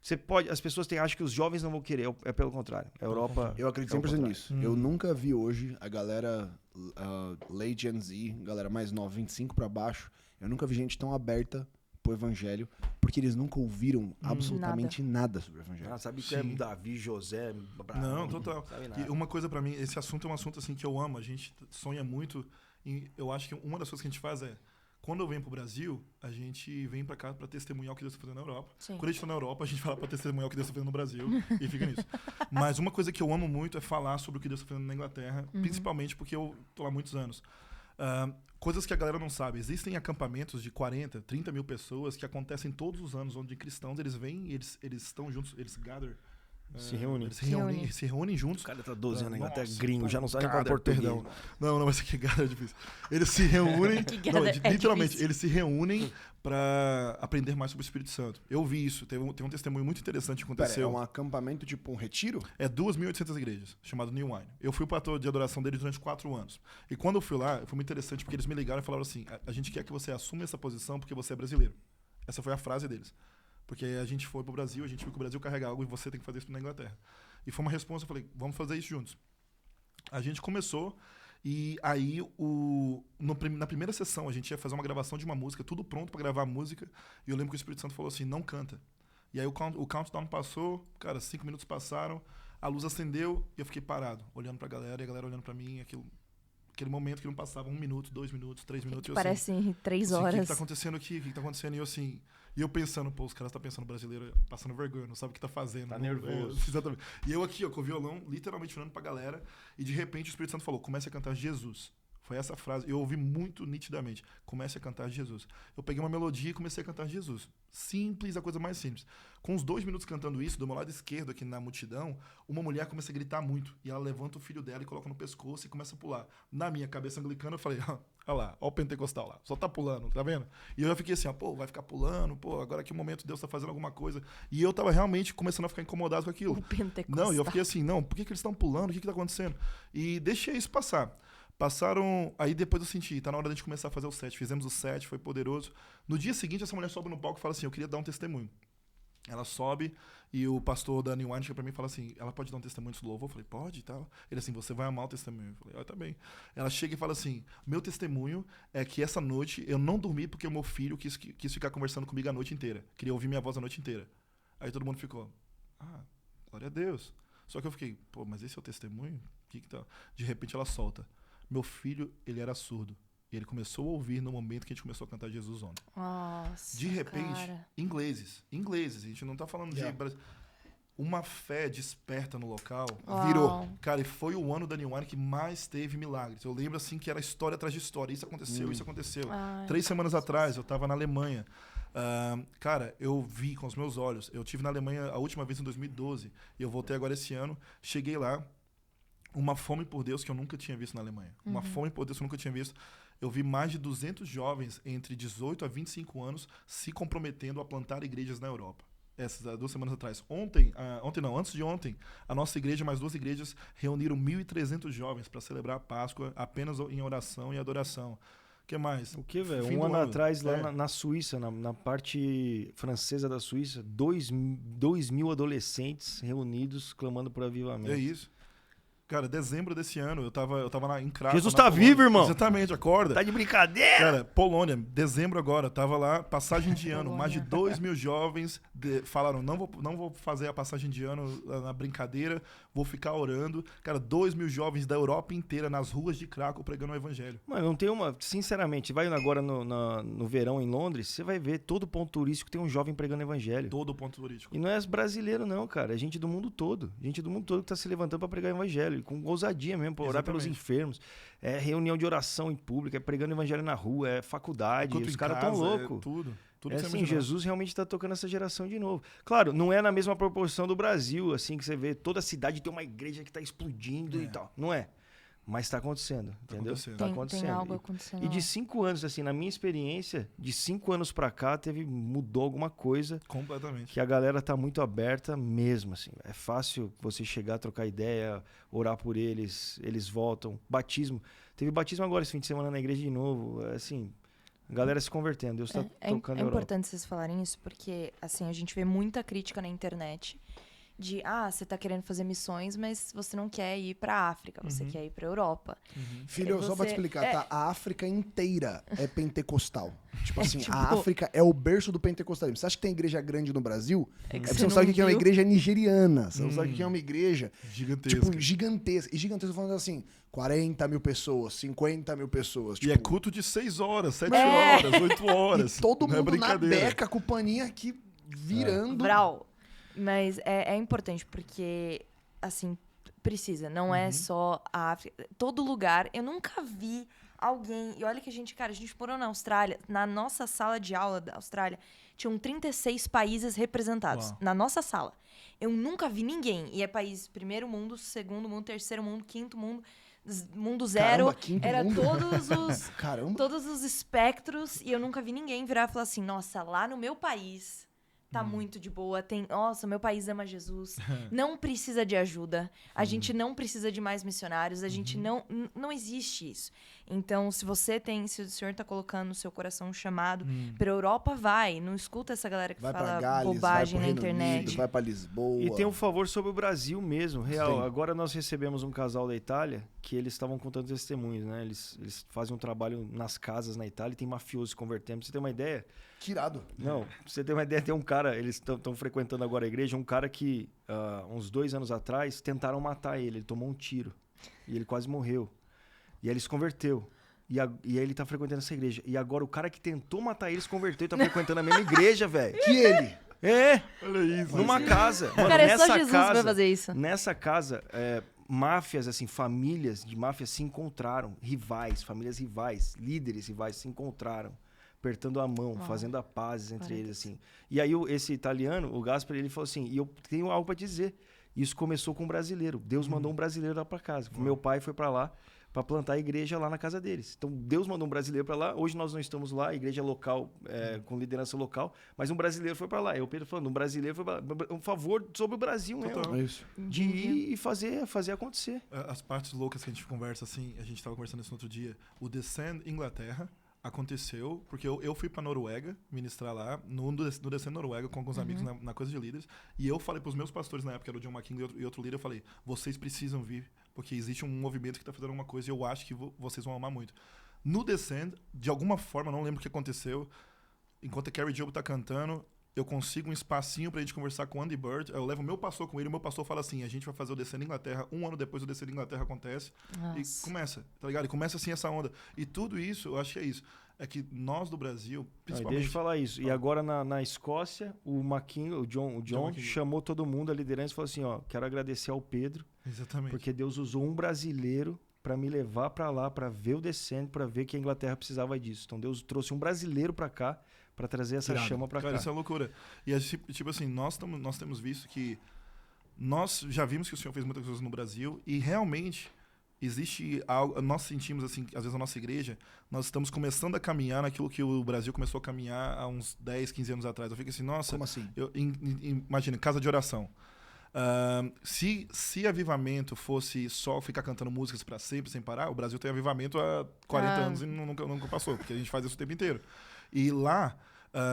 você pode, as pessoas acham que os jovens não vão querer, é pelo contrário. A Europa. Eu acredito 100% nisso. Eu nunca vi hoje a galera late Gen Z, galera mais nova, 25 pra baixo, eu nunca vi gente tão aberta pro evangelho, porque eles nunca ouviram absolutamente nada sobre o evangelho. Sabe que é Davi, José, Não, total. Sabe E uma coisa pra mim, esse assunto é um assunto assim que eu amo, a gente sonha muito, e eu acho que uma das coisas que a gente faz é, quando eu venho pro Brasil, a gente vem pra cá pra testemunhar o que Deus tá fazendo na Europa. Sim. Quando a gente tá na Europa, a gente fala pra testemunhar o que Deus tá fazendo no Brasil e fica nisso. Mas uma coisa que eu amo muito é falar sobre o que Deus tá fazendo na Inglaterra, principalmente porque eu tô lá há muitos anos. Coisas que a galera não sabe. Existem acampamentos de 40, 30 mil pessoas que acontecem todos os anos, onde cristãos, eles vêm, eles estão juntos, eles gather. Se reúnem. Eles se reúnem juntos. O cara tá 12 anos, até Nossa, gringo, já não sabe falar gather, português. perdão. Não, mas aqui gather é difícil. Eles se reúnem, literalmente, difícil. eles se reúnem pra aprender mais sobre o Espírito Santo. Eu vi isso, tem um testemunho muito interessante que Pera, é aconteceu. um acampamento, tipo um retiro? É 2.800 igrejas, chamado New Wine. Eu fui o pastor de adoração deles durante 4 anos. E quando eu fui lá, foi muito interessante, porque eles me ligaram e falaram assim, a gente quer que você assuma essa posição porque você é brasileiro. Essa foi a frase deles. Porque a gente foi pro Brasil, a gente viu que o Brasil carrega algo e você tem que fazer isso na Inglaterra. E foi uma resposta, eu falei, vamos fazer isso juntos. A gente começou, e aí na primeira sessão a gente ia fazer uma gravação de uma música, tudo pronto pra gravar a música, e eu lembro que o Espírito Santo falou assim, não canta. E aí o countdown passou, cara, 5 minutos passaram, a luz acendeu, e eu fiquei parado, olhando pra galera, e a galera olhando pra mim, aquele momento que não passava 1 minuto, 2 minutos, 3 minutos. Parece assim, 3 assim, horas. o que tá acontecendo aqui? O que tá acontecendo? E eu assim... E eu pensando, pô, os caras estão pensando brasileiro passando vergonha, não sabe o que tá fazendo. Tá não, nervoso. Exatamente. E eu aqui, ó, com o violão, literalmente falando pra galera, e de repente o Espírito Santo falou, comece a cantar Jesus. Foi essa frase, eu ouvi muito nitidamente, comece a cantar Jesus. Eu peguei uma melodia e comecei a cantar Jesus. Simples, a coisa mais simples. Com uns 2 minutos cantando isso, do meu lado esquerdo aqui na multidão, uma mulher começa a gritar muito, e ela levanta o filho dela e coloca no pescoço e começa a pular. Na minha cabeça anglicana, eu falei, olha lá, ó o pentecostal lá, só tá pulando, tá vendo? E eu já fiquei assim, pô, vai ficar pulando, pô, agora que o momento Deus tá fazendo alguma coisa. E eu tava realmente começando a ficar incomodado com aquilo. O pentecostal. Não, e eu fiquei assim, não, por que eles estão pulando? O que tá acontecendo? E deixei isso passar. Passaram, aí depois eu senti, tá na hora de a gente começar a fazer o set. Fizemos o set, foi poderoso. No dia seguinte, essa mulher sobe no palco e fala assim, eu queria dar um testemunho. Ela sobe e o pastor da New Wine chega pra mim e fala assim, ela pode dar um testemunho do louvor? Eu falei, pode e tal. Ele assim, você vai amar o testemunho. Eu falei, tá bem. Ela chega e fala assim, meu testemunho é que essa noite eu não dormi porque o meu filho quis ficar conversando comigo a noite inteira. Queria ouvir minha voz a noite inteira. Aí todo mundo ficou, glória a Deus. Só que eu fiquei, pô, mas esse é o testemunho? Que tá? De repente ela solta. Meu filho, ele era surdo. E ele começou a ouvir no momento que a gente começou a cantar Jesus ontem. Nossa, de repente, cara. ingleses. A gente não tá falando de... Uma fé desperta no local. Virou. Cara, e foi o ano da New Wine que mais teve milagres. Eu lembro, assim, que era história atrás de história. Isso aconteceu, isso aconteceu. 3 semanas atrás, eu tava na Alemanha. Cara, eu vi com os meus olhos. Eu tive na Alemanha a última vez em 2012. E eu voltei agora esse ano. Cheguei lá. Uma fome por Deus que eu nunca tinha visto na Alemanha. Uma fome por Deus que eu nunca tinha visto. Eu vi mais de 200 jovens entre 18 a 25 anos se comprometendo a plantar igrejas na Europa. essas 2 semanas atrás. Ontem não, antes de ontem, a nossa igreja, mais 2 igrejas, reuniram 1.300 jovens para celebrar a Páscoa apenas em oração e adoração. O que mais? O que, velho? Fim Um do ano atrás, lá É. na Suíça, na parte francesa da Suíça, 2.000 adolescentes reunidos clamando por avivamento. É isso. Cara, dezembro desse ano, eu tava lá em Krakow. Jesus na tá Polônia. vivo, irmão! Exatamente, acorda. Tá de brincadeira? Cara, Polônia, dezembro agora, tava lá, passagem de ano, mais de Polônia. 2.000 jovens falaram, não vou fazer a passagem de ano na brincadeira, vou ficar orando. Cara, 2.000 jovens da Europa inteira nas ruas de Krakow pregando o evangelho. Mano, não tem uma... Sinceramente, vai agora no verão em Londres, você vai ver todo ponto turístico tem um jovem pregando evangelho. Todo o ponto turístico. E não é brasileiro não, cara. É gente do mundo todo. Gente do mundo todo que tá se levantando pra pregar evangelho. Com ousadia mesmo, pra orar pelos Exatamente. enfermos. É reunião de oração em público, é pregando evangelho na rua, é faculdade. Culto Os em caras tão casa, loucos. Tudo É que você assim, imaginar. Jesus realmente tá tocando essa geração de novo. Claro, não é na mesma proporção do Brasil, assim, que você vê toda a cidade tem uma igreja que tá explodindo e tal. Não é. Mas tá acontecendo, entendeu? acontecendo. Tá Tem acontecendo. algo acontecendo. E de lá. 5 anos, assim, na minha experiência, de 5 anos pra cá, mudou alguma coisa Completamente. que a galera tá muito aberta mesmo, assim. É fácil você chegar, trocar ideia, orar por eles, eles voltam. Batismo. Teve batismo agora esse fim de semana na igreja de novo. É assim, a galera se convertendo. Deus tá tocando É a Europa. importante vocês falarem isso, porque assim, a gente vê muita crítica na internet de, você tá querendo fazer missões, mas você não quer ir pra África, você quer ir pra Europa. Filho, E só pra te você- explicar, tá? A África inteira é pentecostal. Tipo assim, tipo- a África é o berço do pentecostalismo. Você acha que tem igreja grande no Brasil? É que Você você não sabe o não que é uma viu. igreja nigeriana. Você não sabe o que é uma igreja, Gigantesca. tipo, gigantesca. E gigantesca, falando assim, 40 mil pessoas, 50 mil pessoas. E Tipo, é culto de 6 horas, 7 É. horas, 8 horas. e todo Não é mundo na brincadeira. beca com o paninho aqui virando. Vral. Mas é importante porque, assim, precisa. Não é só a África. Todo lugar. Eu nunca vi alguém... E olha que a gente morou na Austrália. Na nossa sala de aula da Austrália, tinham 36 países representados. Uau. Na nossa sala. Eu nunca vi ninguém. E é país primeiro mundo, segundo mundo, terceiro mundo, quinto mundo, mundo zero. Caramba, quinto Era mundo? todos os... Caramba. todos os espectros, e eu nunca vi ninguém virar e falar assim, nossa, lá no meu país tá muito de boa, nossa, meu país ama Jesus, não precisa de ajuda, a gente não precisa de mais missionários, a gente não existe isso. Então, se o Senhor tá colocando no seu coração um chamado pra Europa, vai, não escuta essa galera que Vai pra fala Gales, bobagem vai na pro Reino internet. Unido, vai pra Lisboa. E tem um favor sobre o Brasil mesmo, real. Sim. Agora nós recebemos um casal da Itália que eles estavam contando testemunhos, né? Eles fazem um trabalho nas casas na Itália e tem mafiosos se convertendo. Pra você ter uma ideia? Tirado. Não, pra você ter uma ideia, tem um cara, eles estão frequentando agora a igreja, um cara que uns 2 anos atrás tentaram matar ele tomou um tiro e ele quase morreu. E aí ele se converteu. E aí ele tá frequentando essa igreja. E agora o cara que tentou matar ele se converteu e tá frequentando a mesma igreja, velho. Que ele. É! Olha isso. Numa casa. Mano, Cara, é só nessa Jesus casa, vai fazer isso. Nessa casa, máfias, assim, famílias de máfias se encontraram. Rivais, famílias rivais, líderes rivais se encontraram. Apertando a mão, fazendo a paz entre eles, assim. E aí esse italiano, o Gaspar, ele falou assim, e eu tenho algo pra dizer. Isso começou com um brasileiro. Deus mandou um brasileiro lá pra casa. Meu pai foi pra lá pra plantar a igreja lá na casa deles. Então Deus mandou um brasileiro pra lá. Hoje nós não estamos lá, igreja local, com liderança local, mas um brasileiro foi pra lá. E o Pedro falando, um brasileiro foi pra lá. Um favor sobre o Brasil mesmo. Total. É isso. De ir e fazer acontecer. As partes loucas que a gente conversa, assim, a gente tava conversando isso no outro dia. O Descend Inglaterra aconteceu porque eu fui pra Noruega ministrar lá, no Descend Noruega, com alguns amigos na coisa de líderes, e eu falei pros meus pastores na época, era o John McKinley e outro líder, eu falei, vocês precisam vir, porque existe um movimento que tá fazendo alguma coisa e eu acho que vocês vão amar muito. No Descend, de alguma forma, não lembro o que aconteceu, enquanto a Carrie Job tá cantando, eu consigo um espacinho pra gente conversar com o Andy Bird. Eu levo o meu pastor com ele, o meu pastor fala assim, a gente vai fazer o Descendo Inglaterra, 1 ano depois o Descendo Inglaterra acontece. Nossa. E começa, tá ligado? E começa assim essa onda. E tudo isso, eu acho que é isso. É que nós do Brasil, Deixa principalmente... eu falar isso. E agora na Escócia, o John McKinley. chamou todo mundo, a liderança, e falou assim, ó, quero agradecer ao Pedro, Exatamente. porque Deus usou um brasileiro para me levar para lá, para ver o Descendo, para ver que a Inglaterra precisava disso. Então Deus trouxe um brasileiro para cá, para trazer essa Tirado. chama para Cara, cá. isso é loucura. E tipo assim, nós temos visto que... Nós já vimos que o Senhor fez muitas coisas no Brasil e realmente existe algo, nós sentimos assim, às vezes a nossa igreja, nós estamos começando a caminhar naquilo que o Brasil começou a caminhar há uns 10, 15 anos atrás. Eu fico assim, nossa, Como assim? Imagina, casa de oração. Se avivamento fosse só ficar cantando músicas pra sempre, sem parar, o Brasil tem avivamento há 40 anos e nunca passou, porque a gente faz isso o tempo inteiro. E lá,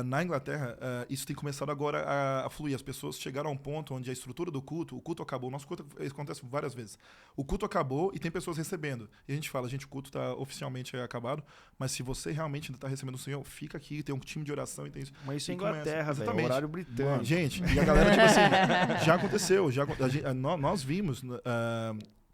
na Inglaterra, isso tem começado agora a fluir. As pessoas chegaram a um ponto onde a estrutura do culto, o culto acabou. O nosso culto, isso acontece várias vezes. O culto acabou e tem pessoas recebendo. E a gente fala, gente, o culto está oficialmente acabado, mas se você realmente ainda está recebendo o Senhor, fica aqui, tem um time de oração e tem isso. Mas isso é E começa. Inglaterra, velho. Exatamente. Horário britânico. Mano, gente, e a galera, tipo assim, já aconteceu. Nós vimos,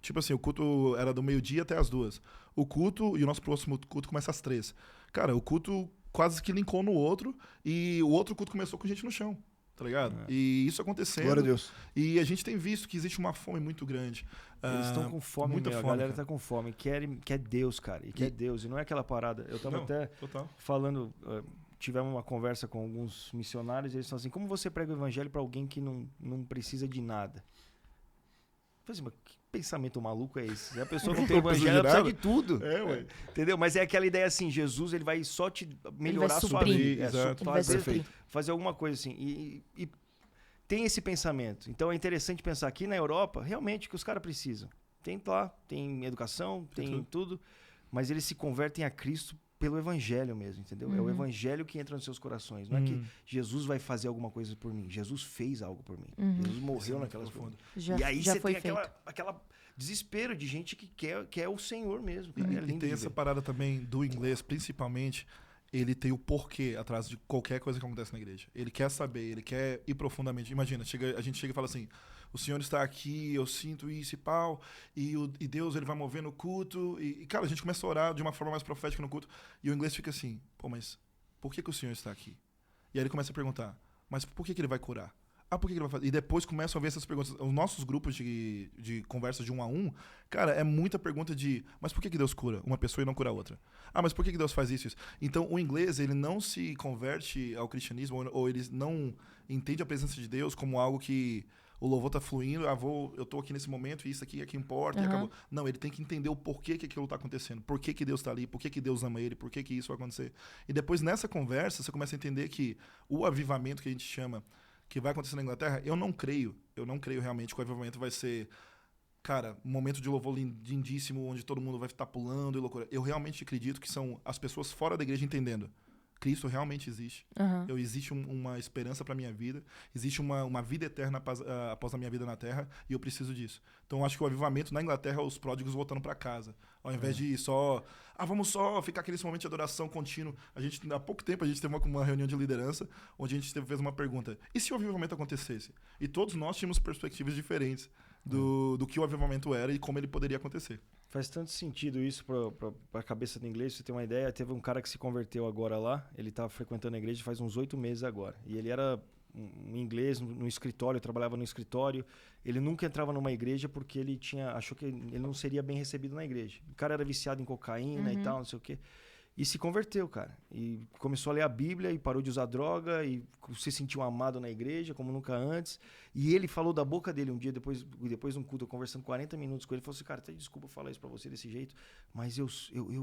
tipo assim, o culto era do meio-dia até as 2. O culto e o nosso próximo culto começa às 3. Cara, o culto quase que linkou no outro e o outro culto começou com gente no chão, tá ligado? E isso acontecendo. Glória a Deus. E a gente tem visto que existe uma fome muito grande. Eles estão com fome, muita mesmo. fome, A galera cara. tá com fome. Quer Deus, cara. E quer Deus. E não é aquela parada. Eu tava Não, até total. falando... tivemos uma conversa com alguns missionários e eles falam assim, como você prega o evangelho pra alguém que não precisa de nada? Eu falei assim, mas que pensamento maluco é esse? A pessoa não tem Não precisa evangelho, ela de precisa de tudo. É, ué. Entendeu? Mas é aquela ideia assim, Jesus ele vai só te melhorar a sua suprir. vida. Exato. Ele vai suprir. Fazer alguma coisa assim. E tem esse pensamento. Então é interessante pensar aqui na Europa, realmente, que os caras precisam. Tem lá, tem educação, tem tudo, mas eles se convertem a Cristo pelo evangelho mesmo, entendeu? É o evangelho que entra nos seus corações. Não é que Jesus vai fazer alguma coisa por mim. Jesus fez algo por mim. Jesus morreu naquelas coisas. Já, E aí já você foi tem feito. aquela desespero de gente que quer o Senhor mesmo. E, Cara. É e lindo tem de essa ver. parada também do inglês, principalmente, ele tem o porquê atrás de qualquer coisa que acontece na igreja. Ele quer saber, ele quer ir profundamente. Imagina, a gente chega e fala assim, o Senhor está aqui, eu sinto isso e pau, e Deus ele vai mover no culto. E, cara, a gente começa a orar de uma forma mais profética no culto, e o inglês fica assim, pô, mas por que o Senhor está aqui? E aí ele começa a perguntar, mas por que ele vai curar? Ah, por que ele vai fazer? E depois começam a ver essas perguntas. Os nossos grupos de conversa de 1 a 1, cara, é muita pergunta de, mas por que Deus cura uma pessoa e não cura outra? Ah, mas por que Deus faz isso? Então, o inglês, ele não se converte ao cristianismo, ou ele não entende a presença de Deus como algo que o louvor tá fluindo, eu tô aqui nesse momento e isso aqui importa e acabou. Não, ele tem que entender o porquê que aquilo tá acontecendo, por que Deus tá ali, por que Deus ama ele, por que isso vai acontecer. E depois, nessa conversa, você começa a entender que o avivamento que a gente chama, que vai acontecer na Inglaterra, eu não creio realmente que o avivamento vai ser, cara, um momento de louvor lindíssimo, onde todo mundo vai estar pulando e loucura. Eu realmente acredito que são as pessoas fora da igreja entendendo. Cristo realmente existe. Existe uma esperança para minha vida. Existe uma vida eterna após a minha vida na Terra. E eu preciso disso. Então, eu acho que o avivamento na Inglaterra é os pródigos voltando para casa. Ao invés de só... vamos só ficar aquele momento de adoração contínuo. Há pouco tempo, a gente teve uma reunião de liderança onde a gente fez uma pergunta. E se o avivamento acontecesse? E todos nós tínhamos perspectivas diferentes do que o avivamento era e como ele poderia acontecer. Faz tanto sentido isso pra cabeça do inglês. Você tem uma ideia, teve um cara que se converteu agora lá, ele tá frequentando a igreja faz uns 8 meses agora. E ele era um inglês no escritório, trabalhava no escritório. Ele nunca entrava numa igreja porque ele achou que ele não seria bem recebido na igreja. O cara era viciado em cocaína e tal, não sei o quê. E se converteu, cara. E começou a ler a Bíblia e parou de usar droga e se sentiu amado na igreja como nunca antes. E ele falou da boca dele um dia, depois de um culto, eu conversando 40 minutos com ele, falou assim, cara, até desculpa falar isso pra você desse jeito, mas eu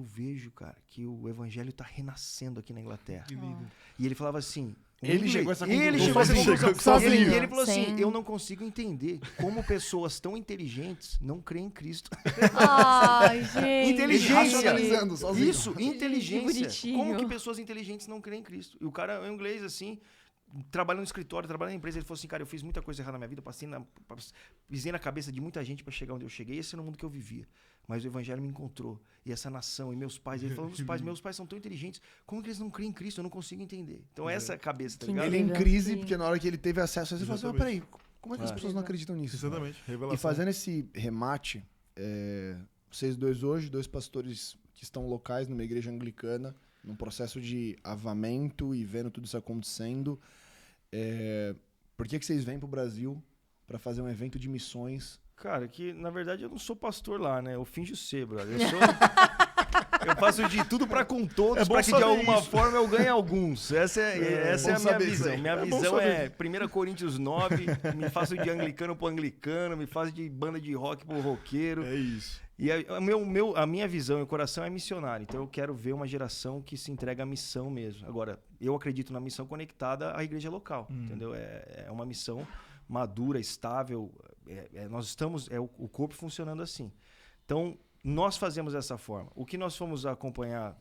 vejo, cara, que o evangelho tá renascendo aqui na Inglaterra. Que lindo. E ele falava assim... Ele chegou a essa conclusão. Ele chegou a essa conclusão. Sozinho. E ele falou assim, Sim. eu não consigo entender como pessoas tão inteligentes não creem em Cristo. Ai, gente. Inteligência. racionalizando sozinho. Isso, inteligência. bonitinho. Como que pessoas inteligentes não creem em Cristo? E o cara é um inglês, assim, trabalhando no escritório, trabalhando na empresa, ele falou assim, cara, eu fiz muita coisa errada na minha vida, pisei na cabeça de muita gente pra chegar onde eu cheguei, esse era o mundo que eu vivia. Mas o evangelho me encontrou. E essa nação, e meus pais, ele falou, meus pais são tão inteligentes, como que eles não creem em Cristo? Eu não consigo entender. Então essa é a cabeça, tá Que ligado? Ele em Incrível. crise, Sim. porque na hora que ele teve acesso a isso, ele falou assim, peraí, como é que as É. pessoas não acreditam nisso? Exatamente. Revelação. E fazendo esse remate, vocês dois hoje, 2 pastores que estão locais numa igreja anglicana, num processo de avamento e vendo tudo isso acontecendo, por que vocês vêm pro Brasil para fazer um evento de missões? Cara, que na verdade eu não sou pastor lá, né? Eu finjo ser, brother. Eu faço de tudo pra com todos, É bom pra que de saber alguma isso. forma eu ganhe alguns. Essa é bom a minha saber isso visão. aí. Minha É bom visão saber é 1 Coríntios 9, me faço de anglicano pro anglicano, me faço de banda de rock pro roqueiro. É isso. E a minha visão e o coração é missionário. Então eu quero ver uma geração que se entrega à missão mesmo. Agora, eu acredito na missão conectada à igreja local, entendeu? É uma missão madura, estável. Nós estamos... o corpo funcionando assim. Então, nós fazemos dessa forma. O que nós fomos acompanhar...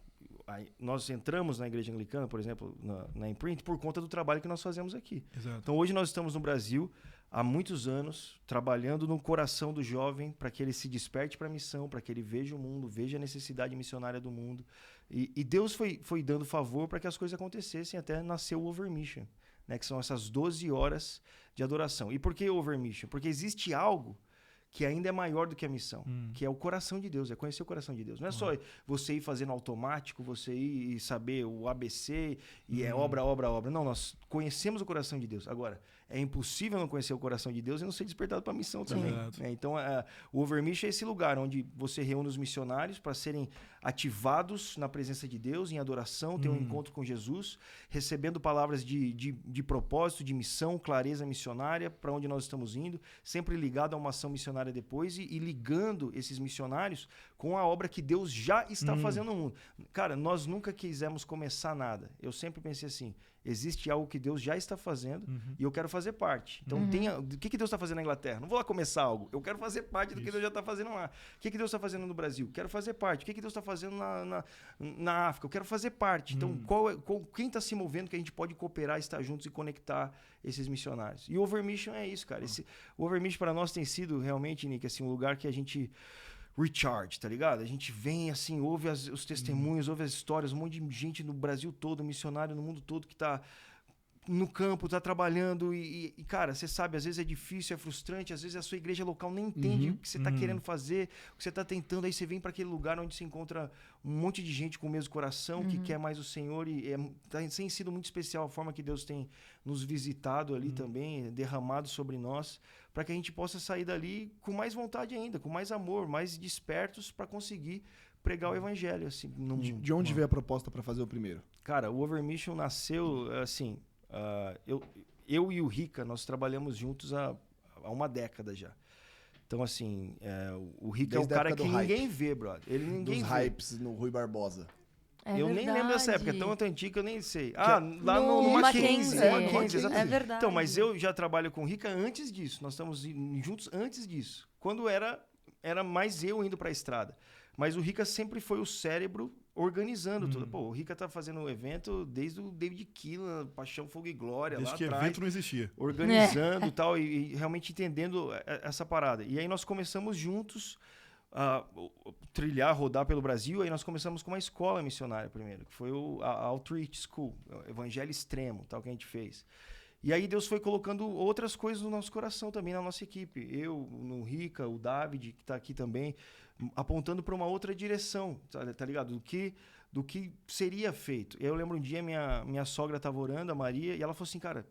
Nós entramos na igreja anglicana, por exemplo, na Imprint, por conta do trabalho que nós fazemos aqui. Exato. Então, hoje nós estamos no Brasil... há muitos anos, trabalhando no coração do jovem para que ele se desperte para a missão, para que ele veja o mundo, veja a necessidade missionária do mundo. E Deus foi dando favor para que as coisas acontecessem, até nasceu o Over Mission, né, que são essas 12 horas de adoração. E por que Over Mission? Porque existe algo que ainda é maior do que a missão, que é o coração de Deus, é conhecer o coração de Deus. Não é só você ir fazendo automático, você ir e saber o ABC e é obra, obra, obra. Não, nós conhecemos o coração de Deus. Agora, é impossível não conhecer o coração de Deus e não ser despertado para a missão também. Né? Então, o Over Mission é esse lugar onde você reúne os missionários para serem ativados na presença de Deus, em adoração, ter um encontro com Jesus, recebendo palavras de propósito, de missão, clareza missionária, para onde nós estamos indo, sempre ligado a uma ação missionária depois e ligando esses missionários com a obra que Deus já está fazendo no mundo. Cara, nós nunca quisemos começar nada. Eu sempre pensei assim, existe algo que Deus já está fazendo e eu quero fazer parte. Então, o que Deus está fazendo na Inglaterra? Não vou lá começar algo. Eu quero fazer parte do que Deus já está fazendo lá. O que Deus está fazendo no Brasil? Quero fazer parte. O que Deus está fazendo na África? Eu quero fazer parte. Então, quem está se movendo que a gente pode cooperar, estar juntos e conectar esses missionários? E o Over Mission é isso, cara. O Over Mission para nós tem sido realmente, Nick, assim, um lugar que a gente... recharge, tá ligado? A gente vem, assim, ouve os testemunhos, ouve as histórias, um monte de gente no Brasil todo, missionário no mundo todo que tá no campo, tá trabalhando e cara, você sabe, às vezes é difícil, é frustrante, às vezes a sua igreja local nem entende o que você tá querendo fazer, o que você tá tentando, aí você vem para aquele lugar onde se encontra um monte de gente com o mesmo coração, que quer mais o Senhor e tem sido muito especial a forma que Deus tem nos visitado ali também, derramado sobre nós, para que a gente possa sair dali com mais vontade ainda, com mais amor, mais despertos para conseguir pregar o evangelho. Assim, de onde veio a proposta para fazer o primeiro? Cara, o Over Mission nasceu, assim, eu e o Rica, nós trabalhamos juntos há uma década já. Então, assim, o Rica Desde é o cara que hype. Ninguém vê, brother. Ele ninguém Dos vê. hypes no Rui Barbosa. Eu nem lembro dessa época, é tão antiga que eu nem sei. Lá no Mackenzie. Exatamente. É verdade. Então, mas eu já trabalho com o Rica antes disso. Nós estamos juntos antes disso. Quando era mais eu indo para a estrada. Mas o Rica sempre foi o cérebro organizando tudo. Pô, o Rica tá fazendo um evento desde o David Keelan, Paixão, Fogo e Glória, Desde lá que atrás. evento não existia. Organizando e tal, e realmente entendendo essa parada. E aí nós começamos juntos a trilhar, rodar pelo Brasil. Aí nós começamos com uma escola missionária primeiro, que foi a Outreach School, o Evangelho Extremo, tal, que a gente fez. E aí Deus foi colocando outras coisas no nosso coração também, na nossa equipe. Eu, no Rica, o David, que está aqui também, apontando para uma outra direção, tá ligado? Do que seria feito. Eu lembro um dia minha sogra estava orando, a Maria, e ela falou assim, cara,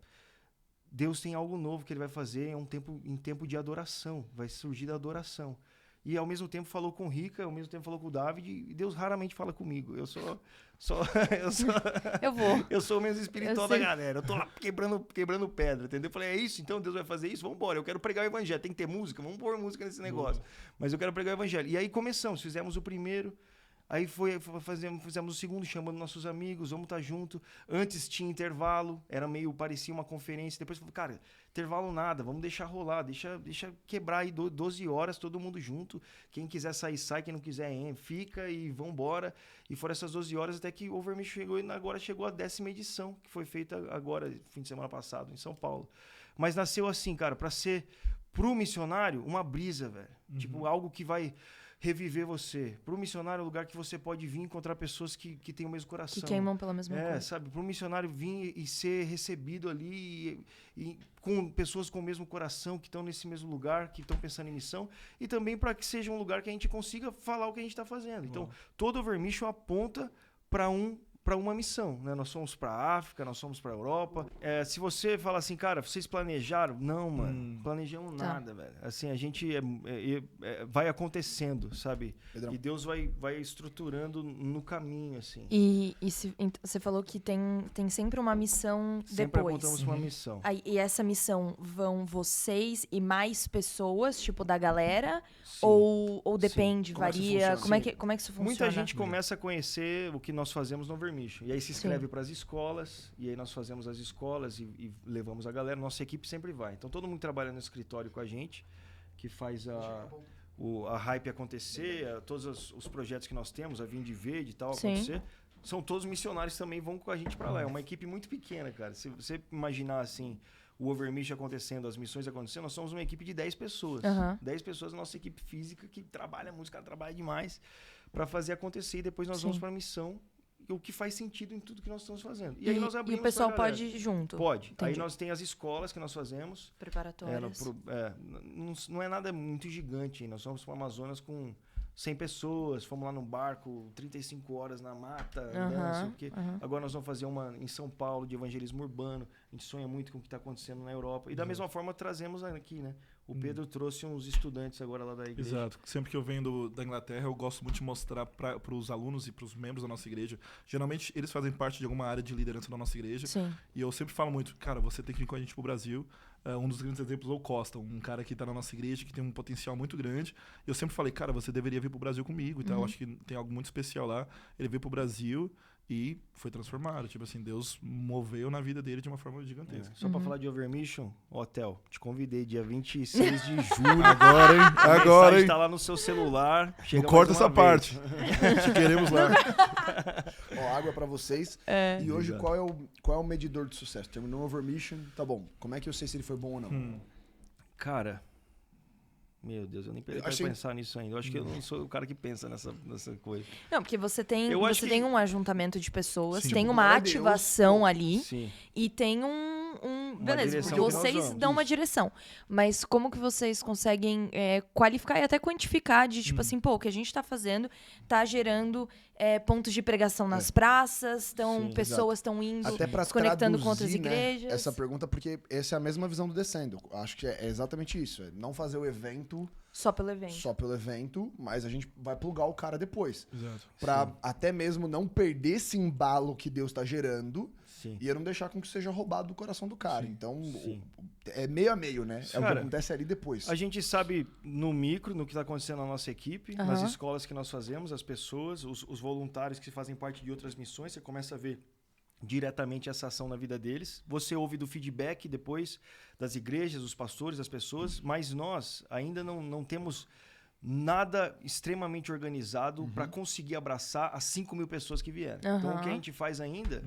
Deus tem algo novo que ele vai fazer em tempo de adoração, vai surgir da adoração. E ao mesmo tempo falou com o Rica, ao mesmo tempo falou com o David, e Deus raramente fala comigo. Eu sou o menos espiritual da galera. Eu tô lá quebrando pedra, entendeu? Eu falei, é isso? Então Deus vai fazer isso? Vamos embora. Eu quero pregar o evangelho. Tem que ter música? Vamos pôr música nesse negócio. Mas eu quero pregar o evangelho. E aí começamos, fizemos o primeiro. Aí fizemos o segundo, chamando nossos amigos, vamos estar junto. Antes tinha intervalo, parecia uma conferência. Depois falou, cara, intervalo nada, vamos deixar rolar, deixa quebrar aí 12 horas, todo mundo junto. Quem quiser sair, sai, quem não quiser, fica e vambora. E foram essas 12 horas até que o Over Mission chegou, e agora chegou a 10ª edição, que foi feita agora, fim de semana passado, em São Paulo. Mas nasceu assim, cara, pra ser pro missionário uma brisa, velho. Tipo, algo que vai reviver você. Para o missionário é um lugar que você pode vir encontrar pessoas que têm o mesmo coração. Que queimam pela mesma coisa. Sabe? Para o missionário vir e ser recebido ali e com pessoas com o mesmo coração, que estão nesse mesmo lugar, que estão pensando em missão, e também para que seja um lugar que a gente consiga falar o que a gente está fazendo. Então, todo Over Mission aponta para para uma missão, né? Nós fomos para África, nós fomos para Europa. Se você fala assim, cara, vocês planejaram? Não, mano, planejamos nada, velho. Assim, a gente vai acontecendo, sabe? Pedrão. E Deus vai estruturando no caminho, assim. E você falou que tem sempre uma missão Sempre depois. apontamos para uma missão. Aí, e essa missão vão vocês e mais pessoas, tipo, da galera? Sim. Ou depende, Como é que isso varia? funciona? Como é que isso funciona? Muita gente começa a conhecer o que nós fazemos no Overmission. E aí se inscreve Sim. para as escolas, e aí nós fazemos as escolas e levamos a galera. Nossa equipe sempre vai. Então todo mundo trabalha no escritório com a gente, que faz a hype acontecer, todos os projetos que nós temos, a Vinde Verde e tal, Sim. acontecer. São todos missionários também, vão com a gente para lá. É uma equipe muito pequena, cara. Se você imaginar assim, o Overmission acontecendo, as missões acontecendo, nós somos uma equipe de 10 pessoas. Aham. 10 pessoas da nossa equipe física que trabalha muito, cara, trabalha demais para fazer acontecer. E depois nós Sim. vamos para a missão, o que faz sentido em tudo que nós estamos fazendo. E aí nós E abrimos o pessoal pra galera. pode ir junto? Pode. Aí Entendi. nós tem as escolas que nós fazemos. Preparatórias. Não é nada muito gigante. Nós fomos para o Amazonas com 100 pessoas, fomos lá no barco, 35 horas na mata, andando, porque agora nós vamos fazer uma em São Paulo de evangelismo urbano. A gente sonha muito com o que está acontecendo na Europa. E da mesma forma trazemos aqui, né? O Pedro trouxe uns estudantes agora lá da igreja. Exato. Sempre que eu venho da Inglaterra, eu gosto muito de mostrar para os alunos e para os membros da nossa igreja. Geralmente, eles fazem parte de alguma área de liderança da nossa igreja. Sim. E eu sempre falo muito, cara, você tem que vir com a gente pro Brasil. Um dos grandes exemplos é o Costa, um cara que tá na nossa igreja, que tem um potencial muito grande. Eu sempre falei, cara, você deveria vir pro Brasil comigo e tal. Eu acho que tem algo muito especial lá. Ele veio pro Brasil e foi transformado. Tipo assim, Deus moveu na vida dele de uma forma gigantesca. Só pra falar de Overmission, hotel, te convidei dia 26 de julho. Agora, hein? Agora, hein? Tá lá no seu celular. Chega Não corta mais uma essa vez. parte. Te queremos lá. Ó, água pra vocês. E hoje, qual é o medidor de sucesso? Terminou o Overmission, tá bom. Como é que eu sei se ele foi bom ou não? Cara, meu Deus, eu nem parei pra pensar nisso ainda. Eu acho que eu não sou o cara que pensa nessa coisa. Não, porque você tem acho que- um ajuntamento de pessoas, Sim, tem tipo, uma glória a Deus, ativação ali Sim. e tem beleza, direção que nós vocês vamos, dão uma isso. direção. Mas como que vocês conseguem qualificar e até quantificar de, tipo assim, pô, o que a gente tá fazendo tá gerando pontos de pregação nas praças, Sim, pessoas estão indo, Até pra se conectando com outras traduzir, né, igrejas. essa pergunta, porque essa é a mesma visão do Descendo. Acho que é exatamente isso. É não fazer o evento Só pelo evento. só pelo evento, mas a gente vai plugar o cara depois. Exato. Pra até mesmo não perder esse embalo que Deus tá gerando Sim. e eu não deixar com que seja roubado do coração do cara. Então, sim. é meio a meio, né? É o que Cara, acontece ali depois. A gente sabe no micro, no que está acontecendo na nossa equipe, Aham. nas escolas que nós fazemos, as pessoas, os voluntários que fazem parte de outras missões, você começa a ver diretamente essa ação na vida deles. Você ouve do feedback depois das igrejas, dos pastores, das pessoas, mas nós ainda não temos nada extremamente organizado para conseguir abraçar as 5.000 pessoas que vieram. Então, o que a gente faz ainda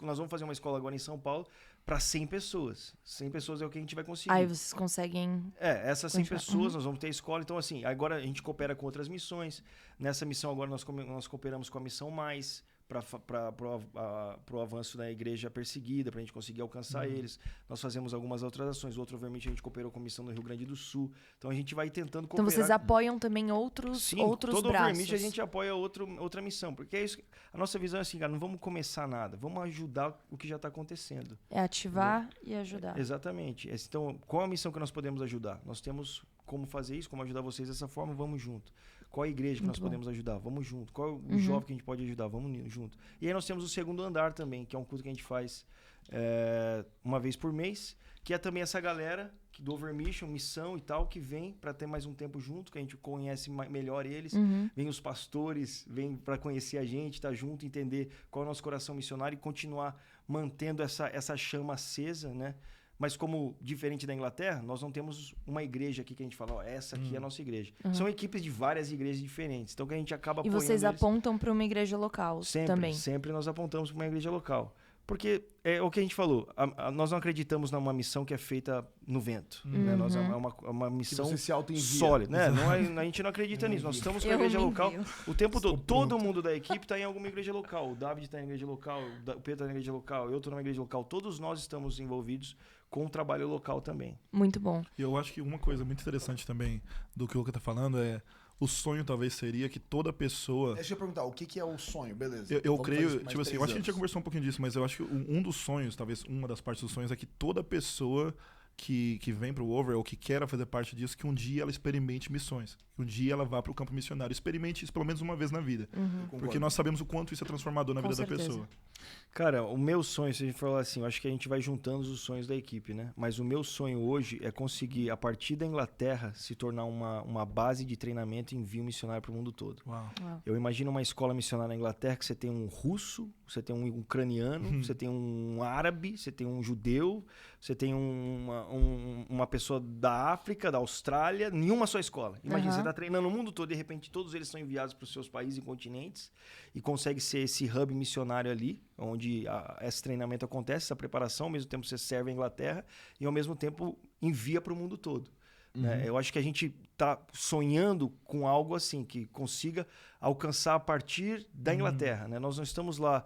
nós vamos fazer uma escola agora em São Paulo para 100 pessoas. 100 pessoas é o que a gente vai conseguir. Aí vocês conseguem... Essas 100 Continuar. pessoas, nós vamos ter escola. Então, assim, agora a gente coopera com outras missões. Nessa missão agora nós cooperamos com a Missão Mais, para o avanço da igreja perseguida, para a gente conseguir alcançar eles. Nós fazemos algumas outras ações. O outro, obviamente, a gente cooperou com a missão no Rio Grande do Sul. Então, a gente vai tentando Então cooperar. vocês apoiam também outros Sim, braços. todo Overmission a gente apoia outra missão. Porque é isso. A nossa visão é assim, cara, não vamos começar nada. Vamos ajudar o que já está acontecendo. É ativar e ajudar. Exatamente. Então, qual a missão que nós podemos ajudar? Nós temos como fazer isso, como ajudar vocês dessa forma, vamos junto. Qual a igreja que nós podemos ajudar? Vamos junto. Qual o jovem que a gente pode ajudar? Vamos junto. E aí nós temos o segundo andar também, que é um culto que a gente faz uma vez por mês, que é também essa galera do Overmission, missão e tal, que vem para ter mais um tempo junto, que a gente conhece melhor eles. Vem os pastores, vem para conhecer a gente, tá junto, entender qual é o nosso coração missionário e continuar mantendo essa chama acesa, né? Mas como diferente da Inglaterra, nós não temos uma igreja aqui que a gente fala, ó, essa aqui é a nossa igreja. São equipes de várias igrejas diferentes. Então que a gente acaba E apoiando vocês eles. apontam para uma igreja local também. Sempre nós apontamos para uma igreja local. Porque é o que a gente falou, nós não acreditamos numa missão que é feita no vento. Né? Nós, é uma missão você se auto-envia. sólida. Né? A gente não acredita nisso. Nós estamos com a igreja local o tempo todo. Todo mundo da equipe está em alguma igreja local. O David está em igreja local, o Pedro está na igreja local, eu estou numa igreja local. Todos nós estamos envolvidos com o trabalho local também. Muito bom. E eu acho que uma coisa muito interessante também do que o Luca tá falando é o sonho talvez seria que toda pessoa... Deixa eu perguntar, o que é o sonho? Beleza. Eu Vamos fazer creio, isso mais tipo assim, 3 eu acho que a gente já anos. conversou um pouquinho disso, mas eu acho que um dos sonhos, talvez uma das partes dos sonhos, é que toda pessoa que vem pro Over ou que queira fazer parte disso, que um dia ela experimente missões. Que um dia ela vá pro campo missionário. Experimente isso pelo menos uma vez na vida. Porque nós sabemos o quanto isso é transformador na Com vida certeza. da pessoa. Cara, o meu sonho, se a gente falar assim, eu acho que a gente vai juntando os sonhos da equipe, né? Mas o meu sonho hoje é conseguir, a partir da Inglaterra, se tornar uma base de treinamento e envio missionário para o mundo todo. Uau. Eu imagino uma escola missionária na Inglaterra que você tem um russo, você tem um ucraniano, você tem um árabe, você tem um judeu, você tem uma pessoa da África, da Austrália, nenhuma só escola. Imagina, você está treinando o mundo todo e de repente todos eles são enviados para os seus países e continentes e consegue ser esse hub missionário ali, onde esse treinamento acontece, essa preparação, ao mesmo tempo você serve a Inglaterra e ao mesmo tempo envia para o mundo todo. Né? Eu acho que a gente está sonhando com algo assim, que consiga alcançar a partir da Inglaterra. Né? Nós não estamos lá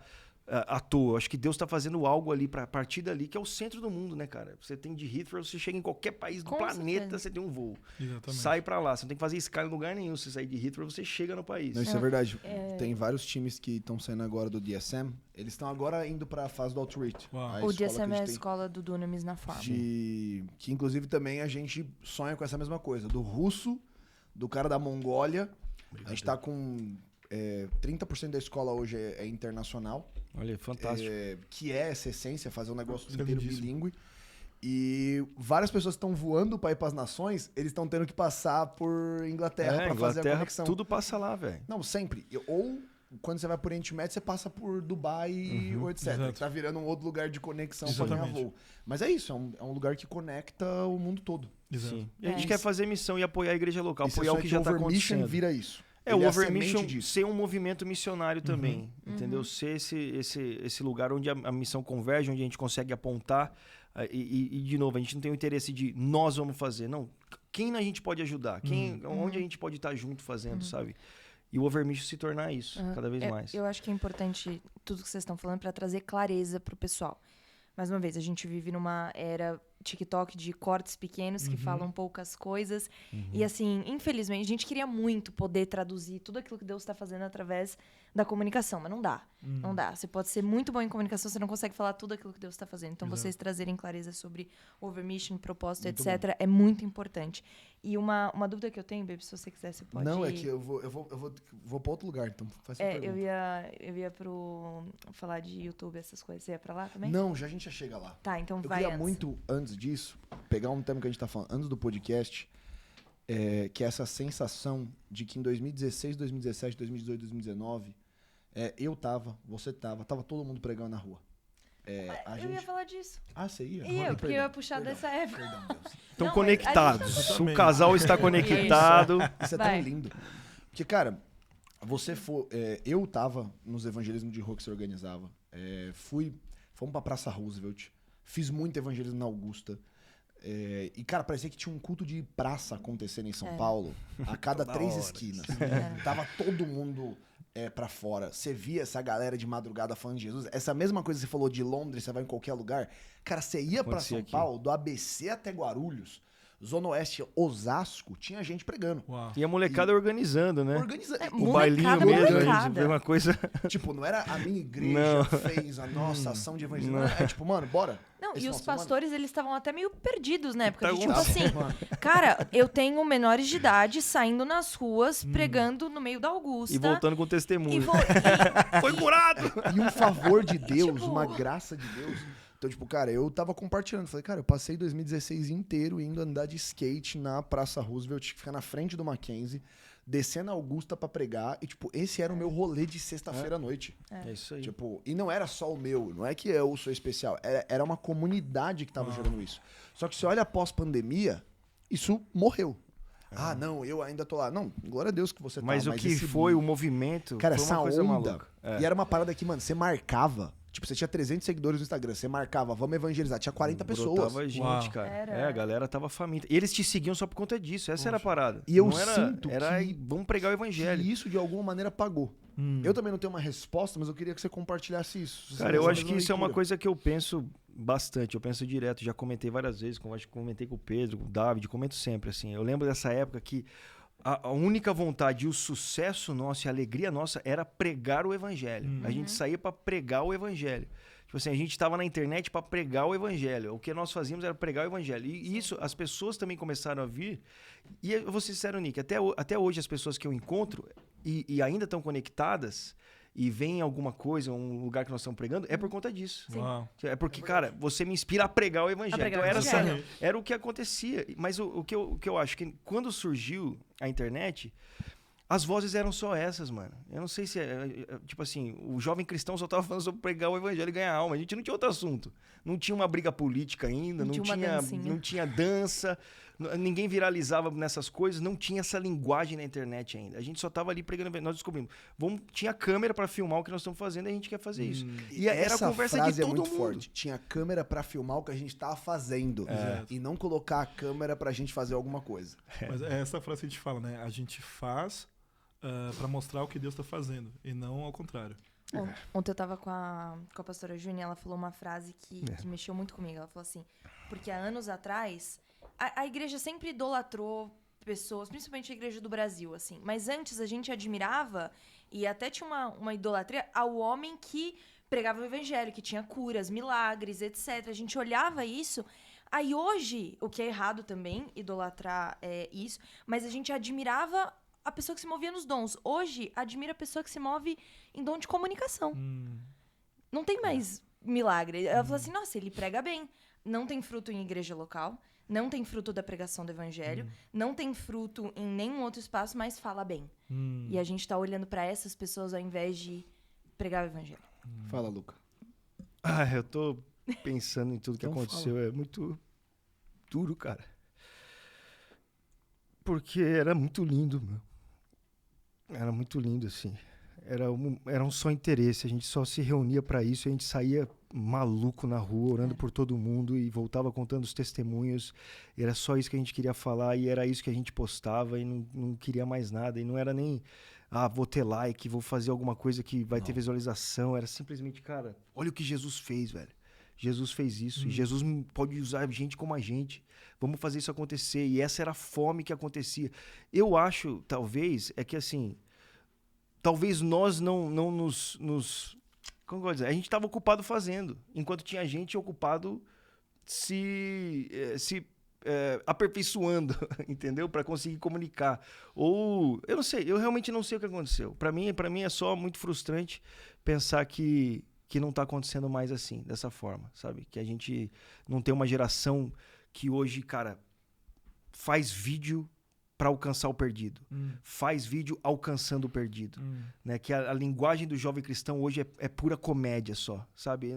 à toa. Acho que Deus está fazendo algo ali para partir dali, que é o centro do mundo, né, cara? Você tem de Heathrow, você chega em qualquer país do Com planeta, certeza. você tem um voo. Exatamente. Sai para lá. Você não tem que fazer escala em lugar nenhum. Você sair de Heathrow, você chega no país. Não, isso é verdade. Tem vários times que estão saindo agora do DSM. Eles estão agora indo para a fase do Outreach. Uau. A O escola que DSM é a gente tem escola do Dunamis na farm. que inclusive também a gente sonha com essa mesma coisa. Do russo, do cara da Mongólia. A gente tá com 30% da escola hoje é internacional. Olha, fantástico. Que é essa essência, fazer um negócio Isso é inteiro lindíssimo. bilíngue. E várias pessoas estão voando para ir para as nações, eles estão tendo que passar por Inglaterra para fazer a conexão. Tudo passa lá, velho. Não, sempre. Ou quando você vai por Oriente Médio, você passa por Dubai ou etc. exato. Que tá virando um outro lugar de conexão para ganhar Exatamente. voo. Mas é isso, é um lugar que conecta o mundo todo. Exato. Sim. E a gente É quer isso. fazer missão e apoiar a igreja local, E você apoiar o sonha que já está o Overmission acontecendo. vira isso. É, Ele o a semente Overmission disso. ser um movimento missionário também, entendeu? Ser esse lugar onde a missão converge, onde a gente consegue apontar. E, de novo, a gente não tem o interesse de nós vamos fazer. Não, quem a gente pode ajudar? Onde a gente pode estar junto fazendo, sabe? E o Overmission se tornar isso, cada vez mais. Eu acho que é importante tudo que vocês estão falando para trazer clareza pro pessoal. Mais uma vez, a gente vive numa era TikTok de cortes pequenos que falam poucas coisas. E assim, infelizmente, a gente queria muito poder traduzir tudo aquilo que Deus está fazendo através da comunicação, mas não dá. Não dá. Você pode ser muito bom em comunicação, você não consegue falar tudo aquilo que Deus está fazendo. Então, vocês trazerem clareza sobre overmission, propósito, etc., é muito importante. E uma dúvida que eu tenho, Baby, se você quiser, você pode... Não, é que eu vou para outro lugar, então faz essa pergunta. eu ia pro... falar de YouTube, essas coisas. Você ia pra lá também? Não, a gente já chega lá. Tá, então Eu vai queria antes. muito, antes disso, pegar um tema que a gente tá falando, antes do podcast, que é essa sensação de que em 2016, 2017, 2018, 2019, você tava todo mundo pregando na rua. Eu ia falar disso. Ah, você ia? Porque eu ia puxar dessa época. Perdão, Deus. Estão Não, conectados. a gente- O casal está conectado. Isso é Vai. tão lindo. Porque, cara, eu tava nos evangelismos de rua que você organizava. Fomos pra Praça Roosevelt. Fiz muito evangelismo na Augusta. E, cara, parecia que tinha um culto de praça acontecendo em São Paulo a cada Toda 3 hora. esquinas. Tava todo mundo pra fora. Você via essa galera de madrugada falando de Jesus. Essa mesma coisa que você falou de Londres, você vai em qualquer lugar. Cara, você ia pra Acontecia São aqui. Paulo, do ABC até Guarulhos, Zona Oeste, Osasco, tinha gente pregando. Uau. E a molecada organizando, né? Organizando. O bailinho mesmo, a gente molecada. vê uma coisa... Tipo, não era a minha igreja Não. fez a nossa ação de evangelismo. É tipo, mano, bora. Não, Esse e final os de semana. pastores, eles estavam até meio perdidos na época. Tá De, tipo bom. assim, cara, eu tenho menores de idade saindo nas ruas, pregando no meio da Augusta. E voltando com testemunho. E Foi curado! E um favor de Deus, Tipo- uma graça de Deus. Então, tipo, cara, eu tava compartilhando. Falei, cara, eu passei 2016 inteiro indo andar de skate na Praça Roosevelt, que fica na frente do Mackenzie, descendo a Augusta pra pregar. E, tipo, esse era o meu rolê de sexta-feira à noite. É isso aí. Tipo, e não era só o meu, não é que eu sou especial, era uma comunidade que tava gerando isso. Só que você olha pós-pandemia, isso morreu. Ah, não, eu ainda tô lá. Não, glória a Deus que você tá. Mas o que esse- foi o movimento Cara, foi essa uma coisa onda. maluca. É. E era uma parada que, mano, você marcava. Tipo, você tinha 300 seguidores no Instagram, você marcava, vamos evangelizar. Tinha 40 pessoas. Brotava gente, Uau. cara. Era. A galera tava faminta. E eles te seguiam só por conta disso. Essa era a parada. E eu Não era, sinto era que- vamos pregar o evangelho. E isso, de alguma maneira, pagou. Eu também não tenho uma resposta, mas eu queria que você compartilhasse isso. Cara, eu Essa acho que mesma isso é uma leitura. coisa que eu penso bastante. Eu penso direto. Já comentei várias vezes. Acho que comentei com o Pedro, com o David. Comento sempre, assim. Eu lembro dessa época que a única vontade e o sucesso nosso e a alegria nossa era pregar o evangelho. A gente saía para pregar o evangelho. Tipo assim, a gente estava na internet para pregar o evangelho. O que nós fazíamos era pregar o evangelho. E isso, as pessoas também começaram a vir. E eu vou ser sincero, Nick, até hoje as pessoas que eu encontro e ainda estão conectadas e veem alguma coisa, um lugar que nós estamos pregando, é por conta disso. Sim. É porque, cara, você me inspira a pregar o evangelho. pregar Então, o evangelho. era o que acontecia. Mas o que eu acho que quando surgiu a internet, as vozes eram só essas, mano. Eu não sei se tipo assim, o jovem cristão só tava falando sobre pregar o evangelho e ganhar alma. A gente não tinha outro assunto. Não tinha uma briga política ainda, não tinha dança, ninguém viralizava nessas coisas, não tinha essa linguagem na internet ainda. A gente só tava ali pregando, nós descobrimos. Tinha câmera pra filmar o que nós estamos fazendo e a gente quer fazer isso. E era a conversa frase de todo muito mundo. forte. Tinha câmera pra filmar o que a gente tava fazendo. E não colocar a câmera pra gente fazer alguma coisa. Mas é essa frase que a gente fala, né? A gente faz pra mostrar o que Deus tá fazendo, e não ao contrário. Ontem eu tava com a pastora Júnia, ela falou uma frase que mexeu muito comigo. Ela falou assim, porque há anos atrás, a igreja sempre idolatrou pessoas, principalmente a igreja do Brasil, assim. Mas antes a gente admirava, e até tinha uma idolatria ao homem que pregava o evangelho, que tinha curas, milagres, etc. A gente olhava isso. Aí hoje, o que é errado também, idolatrar isso, mas a gente admirava a pessoa que se movia nos dons. Hoje, admira a pessoa que se move em dom de comunicação. Não tem mais milagre. Ela falou assim, nossa, ele prega bem. Não tem fruto em igreja local, não tem fruto da pregação do evangelho, não tem fruto em nenhum outro espaço, mas fala bem. E a gente tá olhando pra essas pessoas ao invés de pregar o evangelho. Fala, Luca. Eu tô pensando em tudo que aconteceu. É muito duro, cara. Porque era muito lindo, meu. Era muito lindo, assim. Era um só interesse. A gente só se reunia pra isso. A gente saía maluco na rua, orando por todo mundo e voltava contando os testemunhos. E era só isso que a gente queria falar e era isso que a gente postava e não queria mais nada. E não era nem, vou ter like, vou fazer alguma coisa que vai ter visualização. Era simplesmente, cara, olha o que Jesus fez, velho. Jesus fez isso. E Jesus pode usar gente como a gente. Vamos fazer isso acontecer. E essa era a fome que acontecia. Eu acho, talvez, que assim... Talvez nós não nos... Como eu vou dizer? A gente estava ocupado fazendo. Enquanto tinha gente ocupado se aperfeiçoando, entendeu? Para conseguir comunicar. Ou... Eu não sei. Eu realmente não sei o que aconteceu. Para mim é só muito frustrante pensar que não tá acontecendo mais assim, dessa forma, sabe? Que a gente não tem uma geração que hoje, cara, faz vídeo para alcançar o perdido. Faz vídeo alcançando o perdido. Né? Que a linguagem do jovem cristão hoje é pura comédia só, sabe?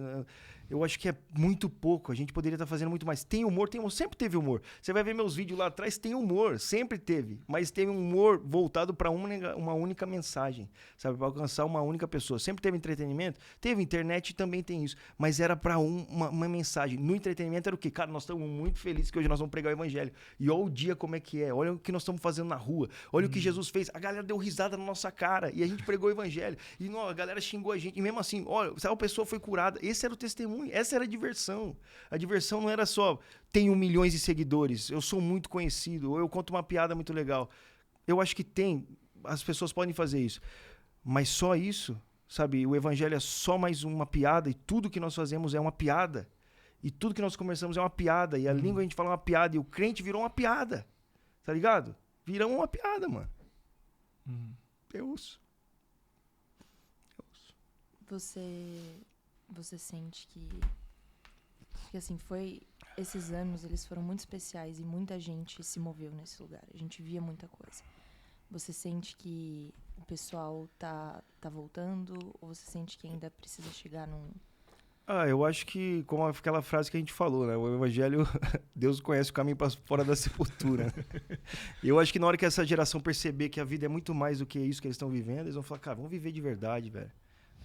Eu acho que é muito pouco. A gente poderia estar fazendo muito mais. Tem humor, sempre teve humor. Você vai ver meus vídeos lá atrás, tem humor, sempre teve. Mas teve um humor voltado para uma única mensagem, sabe? Para alcançar uma única pessoa. Sempre teve entretenimento? Teve, internet também tem isso. Mas era para uma mensagem. No entretenimento era o quê? Cara, nós estamos muito felizes que hoje nós vamos pregar o evangelho. E olha o dia como é que é. Olha o que nós estamos fazendo na rua. Olha o que Jesus fez. A galera deu risada na nossa cara. E a gente pregou o evangelho. E a galera xingou a gente. E mesmo assim, olha, a pessoa foi curada. Esse era o testemunho. Essa era a diversão. A diversão não era só tenho milhões de seguidores, eu sou muito conhecido, ou eu conto uma piada muito legal. Eu acho que as pessoas podem fazer isso. Mas só isso, sabe? O evangelho é só mais uma piada e tudo que nós fazemos é uma piada. E tudo que nós conversamos é uma piada. E a língua a gente fala uma piada. E o crente virou uma piada. Tá ligado? Virou uma piada, mano. Deus. Você sente que assim, esses anos, eles foram muito especiais e muita gente se moveu nesse lugar. A gente via muita coisa. Você sente que o pessoal tá voltando ou você sente que ainda precisa chegar num... Eu acho que, como aquela frase que a gente falou, né? O evangelho, Deus conhece o caminho para fora da sepultura. Eu acho que na hora que essa geração perceber que a vida é muito mais do que isso que eles estão vivendo, eles vão falar, cara, vamos viver de verdade, velho.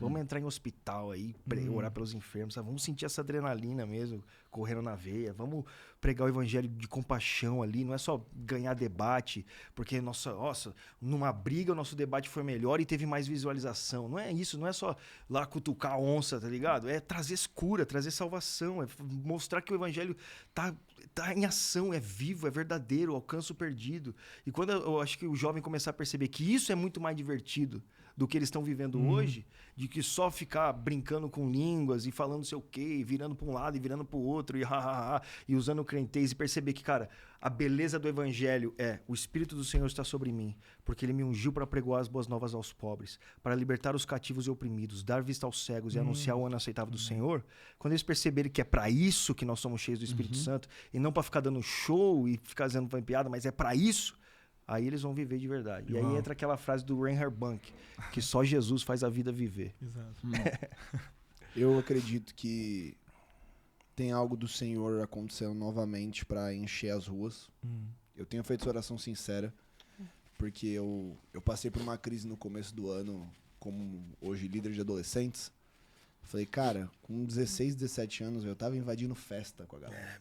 Vamos entrar em hospital aí, orar pelos enfermos, sabe? Vamos sentir essa adrenalina mesmo, correndo na veia. Vamos pregar o evangelho de compaixão ali. Não é só ganhar debate, porque, nossa, numa briga o nosso debate foi melhor e teve mais visualização. Não é isso, não é só lá cutucar a onça, tá ligado? É trazer cura, trazer salvação, é mostrar que o evangelho tá em ação, é vivo, é verdadeiro, alcança o perdido. E quando eu acho que o jovem começar a perceber que isso é muito mais divertido do que eles estão vivendo hoje, de que só ficar brincando com línguas e falando não sei o quê, e virando para um lado e virando para o outro, e usando crentez, e perceber que, cara, a beleza do evangelho é: o Espírito do Senhor está sobre mim, porque ele me ungiu para pregoar as boas novas aos pobres, para libertar os cativos e oprimidos, dar vista aos cegos e anunciar o ano aceitável do Senhor. Quando eles perceberem que é para isso que nós somos cheios do Espírito Santo, e não para ficar dando show e ficar fazendo piada, mas é para isso, aí eles vão viver de verdade. E aí entra aquela frase do Reinhard Bonnke, que só Jesus faz a vida viver. Exato. Eu acredito que tem algo do Senhor acontecendo novamente para encher as ruas. Eu tenho feito essa oração sincera, porque eu passei por uma crise no começo do ano, como hoje líder de adolescentes. Falei, cara, com 16, 17 anos, eu tava invadindo festa com a galera.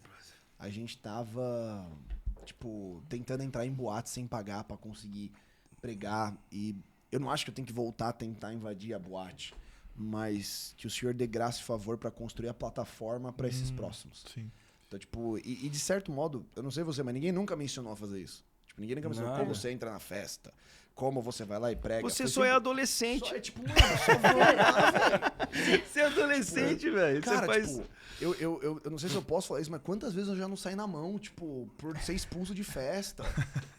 A gente tava, tipo, tentando entrar em boate sem pagar pra conseguir pregar. E eu não acho que eu tenho que voltar a tentar invadir a boate, mas que o Senhor dê graça e favor pra construir a plataforma pra esses próximos. Sim. Então, tipo, e de certo modo, eu não sei você, mas ninguém nunca me ensinou a fazer isso. Tipo, ninguém nunca me ensinou como você entra na festa, como você vai lá e prega. Você Foi só é sempre- adolescente. Só é tipo, mano, só vou lá, velho. Você é adolescente, velho. Você Cara, faz... tipo, eu não sei se eu posso falar isso, mas quantas vezes eu já não saí na mão, tipo, por ser expulso de festa?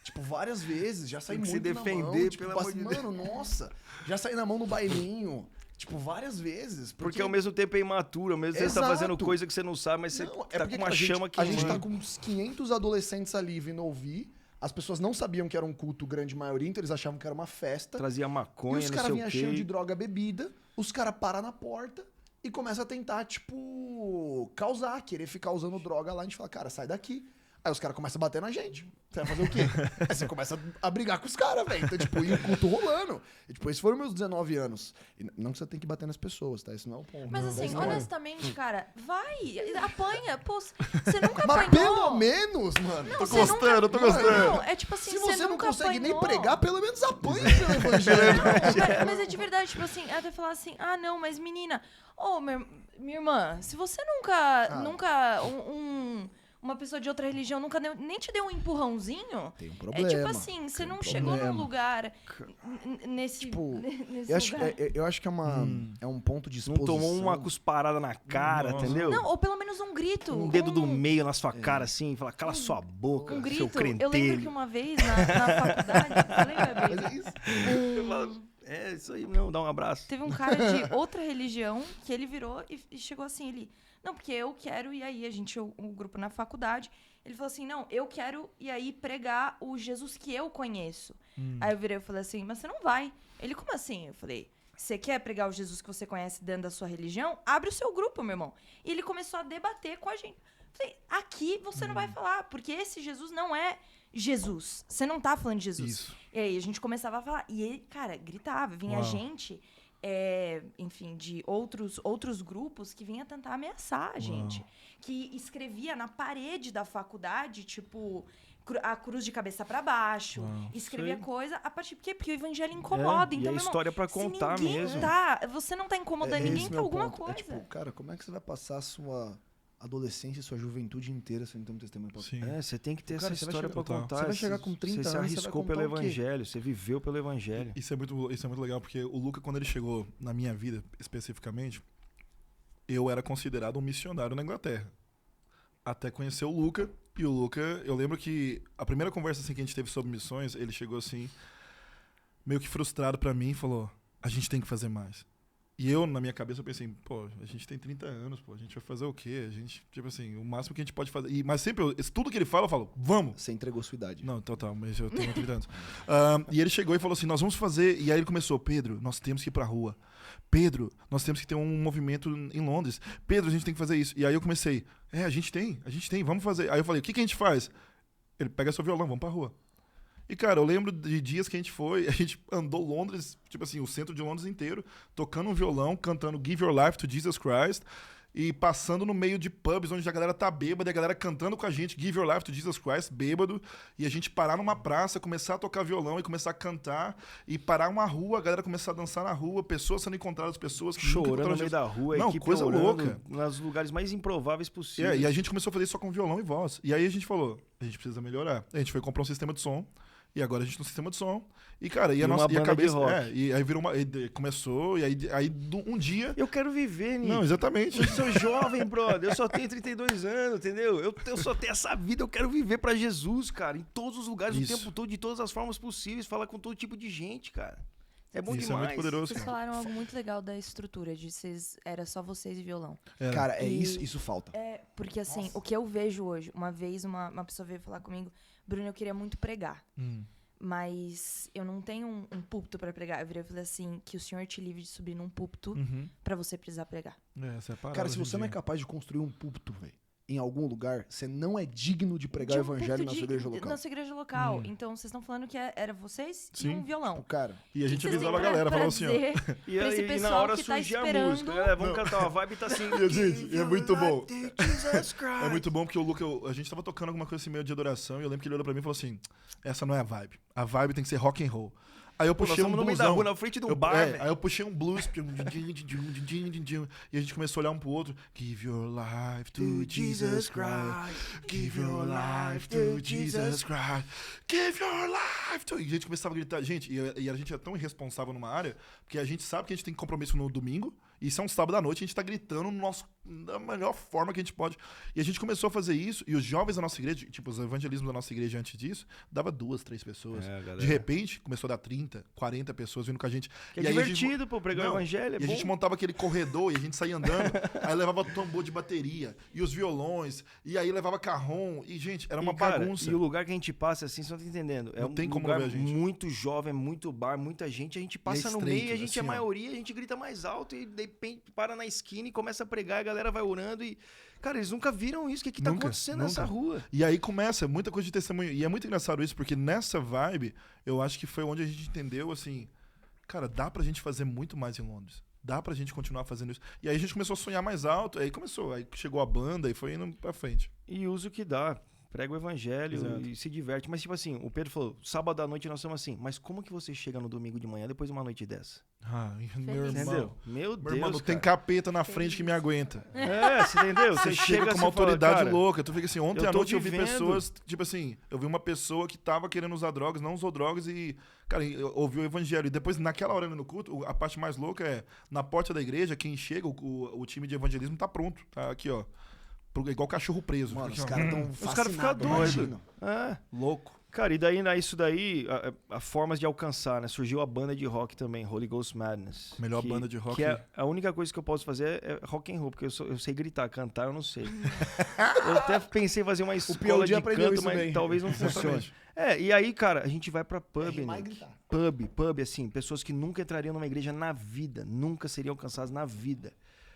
Tipo, várias vezes, já saí Tem que muito se na defender, mão. Tipo, pelo amor de mano, nossa, já saí na mão no bailinho, tipo, várias vezes. Porque ao mesmo tempo é imaturo, ao mesmo tempo você tá fazendo Exato. coisa que você não sabe, mas você Não, tá porque com uma a gente- chama que A gente tá com uns 500 adolescentes ali vindo ouvir. As pessoas não sabiam que era um culto grande maioria, então eles achavam que era uma festa. trazia E maconha, os não caras sei vinham o cheios de quê. droga, bebida, os caras param na porta e começam a tentar, tipo, causar, querer ficar usando droga lá. A gente fala, cara, sai daqui. Aí os caras começam a bater na gente. Você vai fazer o quê? Aí você começa a brigar com os caras, velho. Então, tipo, e o culto rolando. E, tipo, esses foram meus 19 anos. E não que você tem que bater nas pessoas, tá? Esse não é o ponto. Mas Não, assim, esse não é. honestamente, cara, vai, apanha. Pô, você nunca Mas apanhou. pelo menos, mano. Não, Tô você gostando, nunca... tô gostando. Não, é tipo assim, Se você não nunca consegue nem apanhou. pregar, pelo menos apanha pelo evangelho. Mas é de verdade, tipo assim, até falar assim, ah, não, mas menina, minha irmã, se você nunca, uma pessoa de outra religião nem te deu um empurrãozinho, Tem um é problema. tipo assim, você não chegou num lugar nesse, Tipo, nesse lugar. Eu acho que é um ponto de Não exposição. tomou uma cusparada na cara, Nossa. entendeu? Não, ou pelo menos um grito. Um dedo do meio na sua cara, assim, e falar, cala sua boca, Um seu grito. crentelho. Eu lembro que uma vez na faculdade, você lembra, Bia? Mas é isso. Eu falo, é isso aí, não, dá um abraço. Teve um cara de outra religião que ele virou e chegou assim, ele... Não, porque eu quero, e aí a gente, o grupo na faculdade, ele falou assim, não, eu quero, e aí pregar o Jesus que eu conheço. Aí eu virei e falei assim, mas você não vai. Ele, como assim? Eu falei, você quer pregar o Jesus que você conhece dentro da sua religião? Abre o seu grupo, meu irmão. E ele começou a debater com a gente. Eu falei, aqui você não vai falar, porque esse Jesus não é Jesus. Você não tá falando de Jesus. Isso. E aí a gente começava a falar. E ele, cara, gritava. Vinha Uau. gente, enfim, de outros grupos que vinha tentar ameaçar a gente. Que escrevia na parede da faculdade, tipo, a cruz de cabeça pra baixo. Uau. Escrevia Sei. coisa. A partir porque o evangelho incomoda. É, e então, é meu irmão, história pra se contar ninguém mesmo. você não tá incomodando É ninguém esse com meu alguma ponto. coisa. É tipo, cara, como é que você vai passar a sua adolescência e sua juventude inteira sem ter um testemunho pra Sim. É, você tem que ter Cara, essa você vai história chegar- pra Total. contar. Você vai chegar com 30 Você se anos, você vai arriscou contar pelo o quê? evangelho, você viveu pelo evangelho. Isso é muito legal, porque o Luca, quando ele chegou na minha vida, especificamente, eu era considerado um missionário na Inglaterra. Até conhecer o Luca, e o Luca, eu lembro que a primeira conversa assim, que a gente teve sobre missões, ele chegou assim, meio que frustrado pra mim, e falou, a gente tem que fazer mais. E eu, na minha cabeça, eu pensei, pô, a gente tem 30 anos, pô, a gente vai fazer o quê? A gente, tipo assim, o máximo que a gente pode fazer. Mas sempre, tudo que ele fala, eu falo, vamos! Você entregou sua idade. Não, total, mas eu tenho 30 anos. E ele chegou e falou assim, nós vamos fazer... E aí ele começou, Pedro, nós temos que ir pra rua. Pedro, nós temos que ter um movimento em Londres. Pedro, a gente tem que fazer isso. E aí eu comecei, a gente tem, vamos fazer. Aí eu falei, o que a gente faz? Ele pega seu violão, vamos pra rua. E, cara, eu lembro de dias que a gente andou Londres, tipo assim, o centro de Londres inteiro, tocando um violão, cantando Give Your Life to Jesus Christ. e passando no meio de pubs onde a galera tá bêbada, e a galera cantando com a gente, Give Your Life to Jesus Christ, bêbado, e a gente parar numa praça, começar a tocar violão e começar a cantar, e parar uma rua, a galera começar a dançar na rua, pessoas sendo encontradas, pessoas que nunca Chorando encontraram no meio Jesus. da rua, Não, equipe coisa orando, louca. nos lugares mais improváveis possíveis. E a gente começou a fazer isso só com violão e voz. E aí a gente falou, a gente precisa melhorar. A gente foi comprar um sistema de som, e agora a gente tem um sistema de som. E, cara, E a uma nossa banda de cabeça. rock. E aí virou uma. Começou, e aí um dia. Eu quero viver, Nick. Não, exatamente. Eu sou jovem, brother. Eu só tenho 32 anos, entendeu? Eu só tenho essa vida. Eu quero viver pra Jesus, cara. Em todos os lugares, Isso. o tempo todo, de todas as formas possíveis. Falar com todo tipo de gente, cara. É bom Isso demais. é muito poderoso. Vocês cara. falaram algo muito legal da estrutura, de vocês era só vocês e violão. Era. Cara, E- isso falta. É, porque assim, o que eu vejo hoje, uma vez uma pessoa veio falar comigo, Bruno, eu queria muito pregar, mas eu não tenho um púlpito pra pregar. Eu virei e falei assim, que o Senhor te livre de subir num púlpito pra você precisar pregar. Essa é a parada Cara, se hoje em você não é dia. capaz de construir um púlpito, velho, em algum lugar, você não é digno de pregar De o um evangelho púlpito na sua igreja local. Na sua igreja local. Então, vocês estão falando que era vocês e Sim. um violão. Cara, E a gente Vocês avisava a têm galera, pra falava assim, ó. dizer E, pra esse aí, na pessoal hora que tá surgia a esperando. música. Vamos cantar uma vibe e tá assim. Gente, é muito bom. Jesus Christ. É muito bom porque o Luca, a gente tava tocando alguma coisa assim meio de adoração e eu lembro que ele olhou pra mim e falou assim: essa não é a vibe. A vibe tem que ser rock and roll. Aí eu Pô, nós puxei um estamos no meio da bluesão. rua, na frente de um Eu- bar, é, velho. aí eu puxei um blues e a gente começou a olhar um pro outro. Give your life to Jesus Christ. Give your life to Jesus Christ. Give your life to... E a gente começava a gritar. Gente, e a gente é tão irresponsável numa área, porque a gente sabe que a gente tem compromisso no domingo, e isso é um sábado à noite, a gente tá gritando da melhor forma que a gente pode. E a gente começou a fazer isso, e os jovens da nossa igreja, tipo, os evangelismos da nossa igreja antes disso, dava 2, 3 pessoas. É, galera. De repente, começou a dar 30, 40 pessoas vindo com a gente. Que é E aí a gente- divertido, pô, pregar o Não, evangelho, é e a bom. gente montava aquele corredor e a gente saía andando, aí levava tambor de bateria, e os violões, e aí levava carrom, e, gente, era uma E, cara, bagunça. E o lugar que a gente passa, assim, você não tá entendendo. É Não um tem como lugar não ver a gente. muito jovem, muito bar, muita gente. A gente passa no estreito, meio, a gente é assim, ó. maioria, a gente grita mais alto e de repente para na esquina e começa a pregar, a galera vai orando e... Cara, eles nunca viram isso. O que tá Nunca, acontecendo nessa nunca. rua? E aí começa muita coisa de testemunho. E é muito engraçado isso, porque nessa vibe, eu acho que foi onde a gente entendeu, assim, cara, dá pra gente fazer muito mais em Londres. Dá pra gente continuar fazendo isso. E aí a gente começou a sonhar mais alto, aí começou, aí chegou a banda e foi indo pra frente. E usa o que dá. Prega o evangelho Exato. e se diverte. Mas, tipo assim, o Pedro falou, sábado à noite nós estamos assim, mas como que você chega no domingo de manhã depois de uma noite dessa? Ah, meu Feliz. irmão. Entendeu? Meu Meu Deus, irmão, não tem cara. capeta na frente que me aguenta. É, você entendeu? Você chega com assim uma e fala, autoridade cara, louca. Tu fica assim, ontem eu à tô noite eu vi vivendo. pessoas, tipo assim, eu vi uma pessoa que tava querendo usar drogas, não usou drogas e, cara, ouviu o evangelho. E depois, naquela hora no culto, a parte mais louca é, na porta da igreja, quem chega, o time de evangelismo tá pronto. Tá aqui, ó. Igual cachorro preso. mano, Fica os aqui, ó. caras tão Os caras ficam fascinados, doidos. imagina. É. Louco. Cara, e daí, isso daí, a formas de alcançar, né? Surgiu a banda de rock também, Holy Ghost Madness. Melhor banda de rock. Que é a única coisa que eu posso fazer é rock and roll, porque eu sei gritar, cantar eu não sei. Eu até pensei em fazer uma escola P.O.D. de aprendeu canto, isso mas bem. talvez não funcione. Exatamente. É, e aí, cara, a gente vai pra pub, rimar e Nick. gritar. Pub, assim, pessoas que nunca entrariam numa igreja na vida, nunca seriam alcançadas na vida.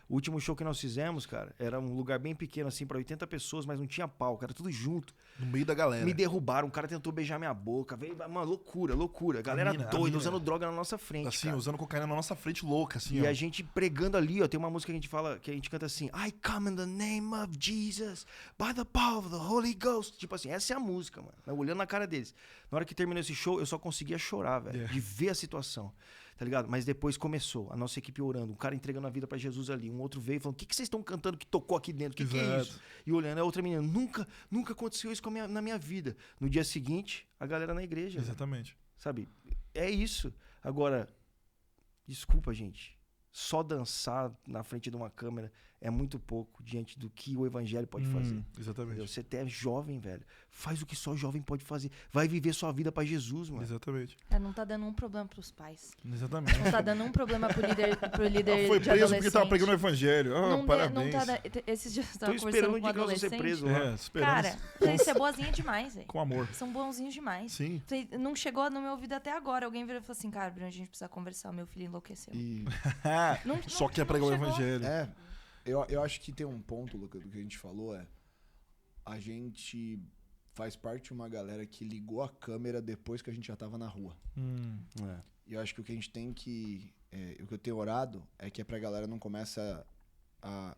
O último show que nós fizemos, cara, era um lugar bem pequeno, assim, pra 80 pessoas, mas não tinha palco, era tudo junto. No meio da galera. Me derrubaram, um cara tentou beijar minha boca, veio, mano, loucura. Galera mina, a doida, mina. usando droga na nossa frente, Assim, cara. usando cocaína na nossa frente, louca, assim, E ó. a gente pregando ali, ó, tem uma música que a gente fala, que a gente canta assim, I come in the name of Jesus, by the power of the Holy Ghost. Tipo assim, essa é a música, mano. Eu olhando na cara deles. Na hora que terminou esse show, eu só conseguia chorar, velho, Yeah. de ver a situação. Tá ligado? Mas depois começou, a nossa equipe orando, um cara entregando a vida pra Jesus ali, um outro veio falando, o que vocês estão cantando que tocou aqui dentro? O que é Exato. isso? E olhando, a outra menina, nunca aconteceu isso na minha vida. No dia seguinte, a galera na igreja. velho. Exatamente. Sabe? É isso. Agora, desculpa, gente. Só dançar na frente de uma câmera é muito pouco diante do que o evangelho pode fazer. Exatamente. Entendeu? Você até é jovem, velho. Faz o que só jovem pode fazer. Vai viver sua vida pra Jesus, mano. Exatamente. Não tá dando um problema pros pais. Exatamente. Não tá dando um problema pro líder Foi de preso porque tava adolescente. pregando o evangelho. Ah, Não, parabéns. não tá esses dias eu Tô tava esperando conversando o com um dia que nós vamos ser adolescente. presos lá. É, esperando. Cara, falei, isso é boazinha demais, velho. Com amor. São bonzinhos demais. Sim. Falei, não chegou no meu ouvido até agora. Alguém virou e falou assim, cara, Bruno, a gente precisa conversar. Meu filho enlouqueceu. E Só quer pregar o chegou. evangelho. eu acho que tem um ponto, Luca, do que a gente falou, a gente faz parte de uma galera que ligou a câmera depois que a gente já tava na rua. É. E eu acho que o que a gente tem que... o que eu tenho orado é que pra galera não comece a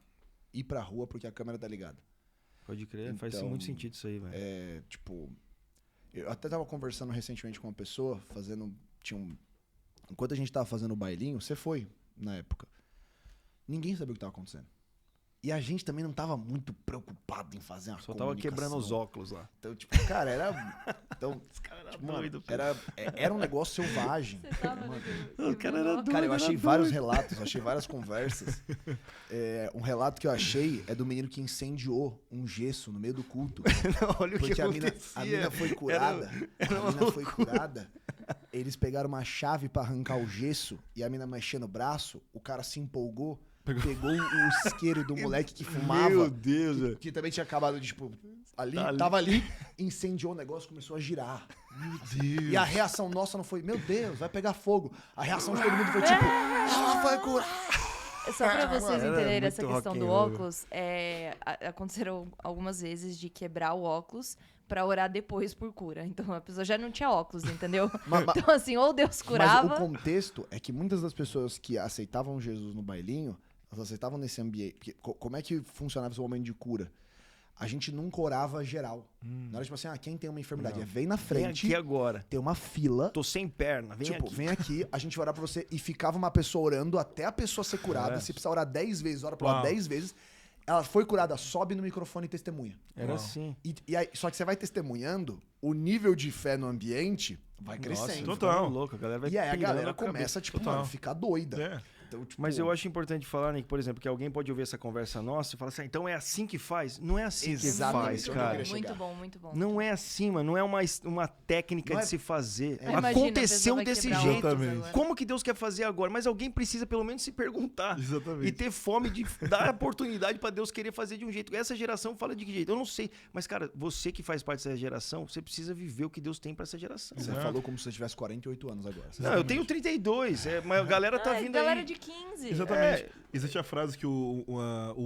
ir pra rua porque a câmera tá ligada. Pode crer, faz Então, muito sentido isso aí, velho. Tipo, eu até tava conversando recentemente com uma pessoa, enquanto a gente tava fazendo o bailinho, você foi, na época. Ninguém sabia o que tava acontecendo. E a gente também não tava muito preocupado em fazer uma Só tava quebrando os óculos lá. Então, tipo, cara, era... Então, Os caras eram tipo, mano, doidos. era um negócio selvagem. Você tava O cara era doido. Cara, eu achei vários relatos, eu achei várias conversas. Um relato que eu achei é do menino que incendiou um gesso no meio do culto. Olha o que Porque acontecia. a mina foi curada. Era A mina foi curada. Eles pegaram uma chave pra arrancar o gesso e a mina mexendo o braço, o cara se empolgou, pegou o isqueiro do moleque que fumava. Meu Deus, velho. Que também tinha acabado de, tipo, Tá ali. tava ali, incendiou o negócio, começou a girar. Meu Deus. E a reação nossa não foi, meu Deus, vai pegar fogo. A reação de todo mundo foi tipo, ela foi curar. Só pra vocês Era entenderem essa muito questão rock do and roll. óculos, aconteceram algumas vezes de quebrar o óculos pra orar depois por cura. Então a pessoa já não tinha óculos, entendeu? Então assim, ou Deus Mas curava... o contexto é que muitas das pessoas que aceitavam Jesus no bailinho, elas aceitavam nesse ambiente. Porque como é que funcionava esse momento de cura? A gente nunca orava geral. Não era tipo assim, quem tem uma enfermidade? Vem na Vem frente, aqui agora. tem uma fila. Tô sem perna, vem Tipo, aqui. vem aqui, a gente vai orar pra você. E ficava uma pessoa orando até a pessoa ser curada. É. Se precisar orar 10 vezes, ora pra ela Uau. 10 vezes. Ela foi curada, sobe no microfone e testemunha. Era Uau. assim. E aí, só que você vai testemunhando, o nível de fé no ambiente vai crescendo. Nossa, Total. ficando louco, a galera vai E aí a pirando galera a cabeça. começa, tipo, Total. mano, ficar doida. É. Então, tipo, Mas eu acho importante falar, Nick, por exemplo, que alguém pode ouvir essa conversa nossa e falar assim, então é assim que faz? Não é assim Exatamente, que eu faz, cara. queria chegar. Muito bom, muito bom. Não é assim, mano. Não é uma técnica Não de é- se fazer. Imagina, a Aconteceu pessoa vai desse quebrar jeito. óculos Exatamente. agora. Como que Deus quer fazer agora? Mas alguém precisa pelo menos se perguntar. Exatamente. E ter fome de dar oportunidade pra Deus querer fazer de um jeito. Essa geração fala de que jeito? Eu não sei. Mas, cara, você que faz parte dessa geração, você precisa viver o que Deus tem pra essa geração. Você Exato. falou como se você tivesse 48 anos agora. Não, eu tenho 32, mas a galera tá vindo galera aí. de 15. Exatamente. Existe a frase que o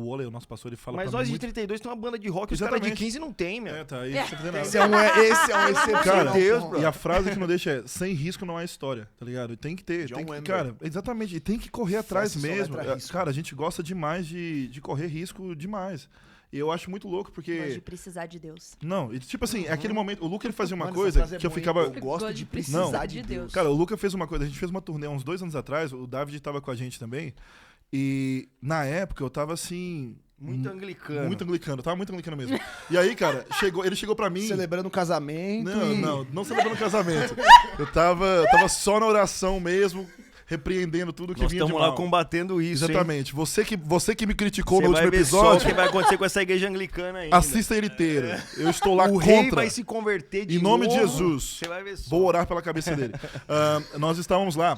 Wally, o nosso pastor, ele fala Mas pra nós mim de 32 tem uma banda de rock, os caras de Exatamente. 15 não tem, meu. Tá aí, você tá Esse é um excepcional. Cara, Deus, ponto. bro. E a frase que não deixa é, sem risco não há história, tá ligado? E tem que ter, John tem que, Wimber. cara, exatamente, e tem que correr atrás Festa só mesmo. letra risco. Cara, a gente gosta demais de correr risco demais. E eu acho muito louco, Gosto de porque... precisar de Deus. Não, e tipo assim, é aquele momento, o Luca ele fazia uma Mano, coisa essa frase é que eu muito- ficava... Eu gosto de precisar Não. de Deus. Cara, o Luca fez uma coisa, a gente fez uma turnê uns 2 anos atrás, o David tava com a gente também, e na época eu tava assim... Muito anglicano. Muito anglicano, tava muito anglicano mesmo. E aí, cara, ele chegou pra mim... Celebrando o casamento. Não celebrando o casamento. Eu tava só na oração mesmo, repreendendo tudo que Nós vinha de estamos mal. lá combatendo isso, hein? Exatamente. Você que me criticou Você no vai último ver só o episódio, que vai acontecer com essa igreja anglicana ainda. assista ele inteiro. Eu estou lá O rei contra. vai se converter de Em nome de novo. Jesus. Você vai ver só. Vou orar pela cabeça dele. Nós estávamos lá.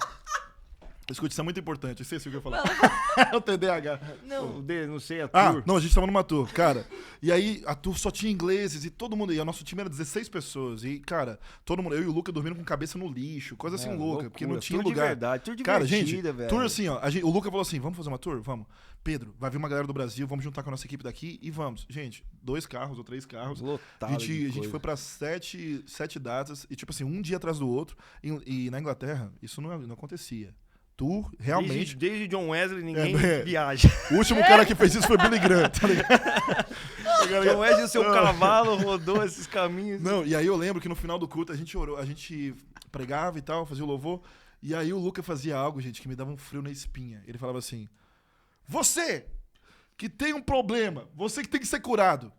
Escute, isso é muito importante. Eu esqueci o que eu ia falar. o TDAH. Não. Não sei, a Ah, tour. não, a gente tava numa tour, cara. E aí a tour só tinha ingleses e todo mundo. E o nosso time era 16 pessoas. E, cara, todo mundo, eu e o Luca dormindo com cabeça no lixo, coisa assim louca, loucura. porque não tinha Tour de lugar. verdade, tour Cara, divertida, gente, velho. tour assim, ó. O Luca falou assim: vamos fazer uma tour? Vamos. Pedro, vai vir uma galera do Brasil, vamos juntar com a nossa equipe daqui e vamos. Gente, 2 carros ou 3 carros. Lotado A gente coisa. foi pra 7 datas, e tipo assim, um dia atrás do outro. E na Inglaterra, isso não acontecia. Tour, realmente. Desde John Wesley, ninguém É. viaja. O último cara que fez isso foi Billy Graham, tá ligado? John Wesley, o seu cavalo, rodou esses caminhos. Não, e aí eu lembro que no final do culto a gente orou, a gente pregava e tal, fazia o louvor. E aí o Luca fazia algo, gente, que me dava um frio na espinha. Ele falava assim: você que tem um problema, você que tem que ser curado,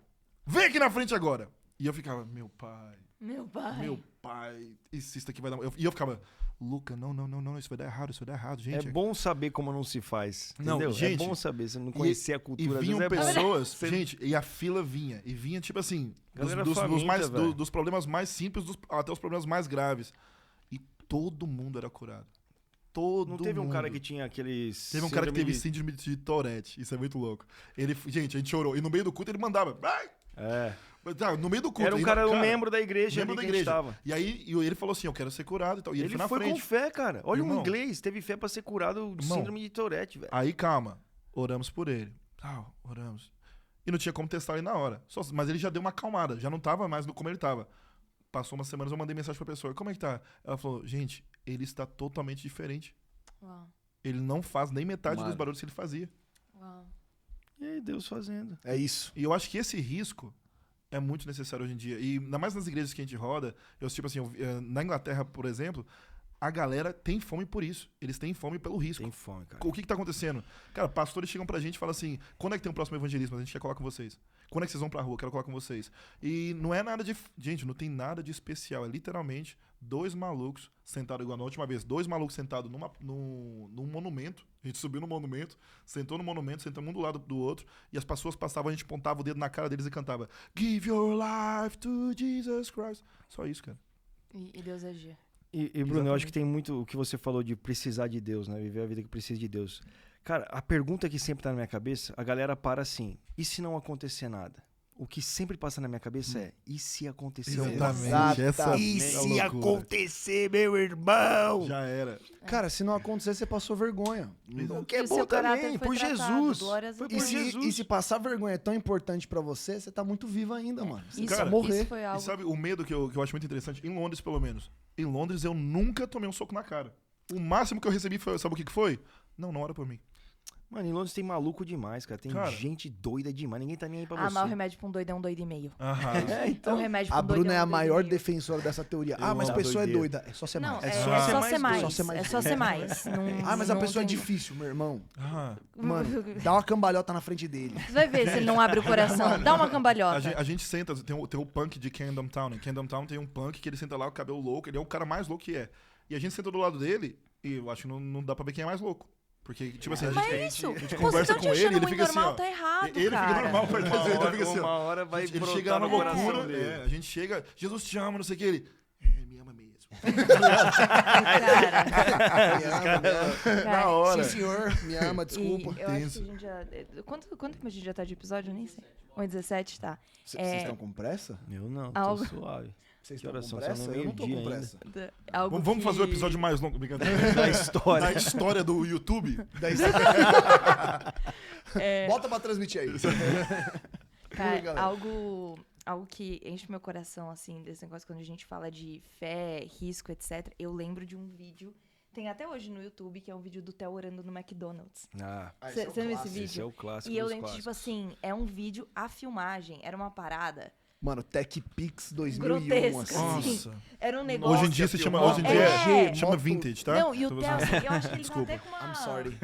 vem aqui na frente agora. E eu ficava, meu pai, isso aqui vai dar. E eu ficava, Luca, não, isso vai dar errado, gente. É bom saber como não se faz. Não, Entendeu? gente, é bom saber. Você não conhecer a E cultura. às vinham vezes é bom. pessoas, gente, e a fila vinha. E vinha, tipo assim, Galera dos faminta, velho. dos problemas mais simples até os problemas mais graves. E todo mundo era curado. Todo Não teve um mundo. cara que tinha aqueles... Teve um cara que teve síndrome de Tourette. Isso é muito louco. Gente, a gente chorou. E no meio do culto ele mandava. "Ai!" É. Tá, no meio do culto. Era um ele- cara, um membro da igreja membro ali da que a gente igreja. tava. E aí ele falou assim: eu quero ser curado e tal. E ele Ele foi na foi frente. com fé, cara. Olha um Irmão. inglês, teve fé pra ser curado de Irmão. síndrome de Tourette, velho. Aí, calma. Oramos por ele. Oramos. E não tinha como testar ele na hora. Mas ele já deu uma acalmada. Já não tava mais como ele tava. Passou umas semanas, eu mandei mensagem pra pessoa. Como é que tá? Ela falou, gente, ele está totalmente diferente. Uau, Ele não faz nem metade Mano. dos barulhos que ele fazia. uau. E aí, Deus fazendo. É isso. E eu acho que esse risco é muito necessário hoje em dia. E ainda mais nas igrejas que a gente roda, tipo assim, na Inglaterra, por exemplo, a galera tem fome por isso. Eles têm fome pelo risco. Tem fome, cara. O que tá acontecendo? Cara, pastores chegam pra gente e falam assim, quando é que tem o próximo evangelismo? A gente quer colar com vocês. Quando é que vocês vão pra rua? Quero colar com vocês. E não é nada de... Gente, não tem nada de especial. É literalmente 2 malucos sentados, igual na última vez, 2 malucos sentados num monumento. A gente subiu no monumento, sentou no monumento, sentamos um do lado do outro, e as pessoas passavam, a gente apontava o dedo na cara deles e cantava Give your life to Jesus Christ. Só isso, cara. E Deus agia. E Bruno, eu acho que tem muito o que você falou de precisar de Deus, né? Viver a vida que precisa de Deus. Cara, a pergunta que sempre tá na minha cabeça, a galera para assim, e se não acontecer nada? O que sempre passa na minha cabeça é, e se acontecer Exatamente. Essa E é a se loucura. acontecer, meu irmão? Já era. Cara, se não acontecer, você passou vergonha. O que E é o bom seu caráter também, foi por tratado, Jesus. glórias a Foi Deus. por Jesus. E se passar vergonha é tão importante pra você, você tá muito vivo ainda, mano. Você Isso, precisa morrer. isso foi algo... E sabe o medo que eu acho muito interessante? Em Londres, pelo menos. Em Londres, eu nunca tomei um soco na cara. O máximo que eu recebi foi, sabe o que foi? Não ora por mim. Mano, em Londres tem maluco demais, cara. Tem Cara. gente doida demais. Ninguém tá nem aí pra Ah, você. mas o remédio pra um doido é um doido e meio. Aham. Então, o remédio pra A um doido Bruna é um a doido e maior meio. defensora dessa teoria. Eu Ah, mas a amo a pessoa é doideira. doida. É só ser Não, mais. é só só ser ser mais mais. doido. Só ser mais É só ser mais. Ah, mas a não pessoa é tem- difícil, meu irmão. Aham. Mano, dá uma cambalhota na frente dele. Você vai ver se ele não abre o coração. Dá uma cambalhota. A gente senta, tem o punk de Camden Town, né? Camden Town tem um punk que ele senta lá com o cabelo louco, ele é o cara mais louco que é. E a gente senta do lado dele e eu acho que não dá pra ver quem é mais louco. Porque, tipo assim, Mas é isso. a gente Pô, conversa vocês estão te com ele, achando ele muito fica assim, normal, ó. tá errado, Ele cara. fica normal, faz Uma ele hora, fica assim, uma ó. hora vai Ele brotar chega na no coração loucura, dele. a gente chega, Jesus te ama, não sei o que, ele me ama mesmo. Cara, Na hora. sim, Sim, senhor. Me ama, desculpa. E eu acho que a gente já... Quanto tempo a gente já tá de episódio? Eu nem sei. 1h17, tá. Vocês estão com pressa? Eu não, Algo- tô suave. Vocês Que estão horas com são? São pressa? no Eu não tô com meio-dia pressa. Algo Vamos fazer o que- episódio mais longo, brincadeira. Da história. Da história do YouTube. Bota pra transmitir aí. Cara, galera. algo que enche meu coração, assim, desse negócio, quando a gente fala de fé, risco, etc. Eu lembro de um vídeo, tem até hoje no YouTube, que é um vídeo do Theo orando no McDonald's. Ah, Você viu esse esse vídeo? é o clássico E eu dos lembro, tipo clássicos. assim, é um vídeo, a filmagem era uma parada Mano, TechPix 2001, grotesca, assim. assim. Era um negócio... Hoje em dia se chama, filmar. hoje em dia É. chama vintage, tá? Não, e o Então Theo, você- assim, eu acho que ele Desculpa. tá até com uma... I'm sorry.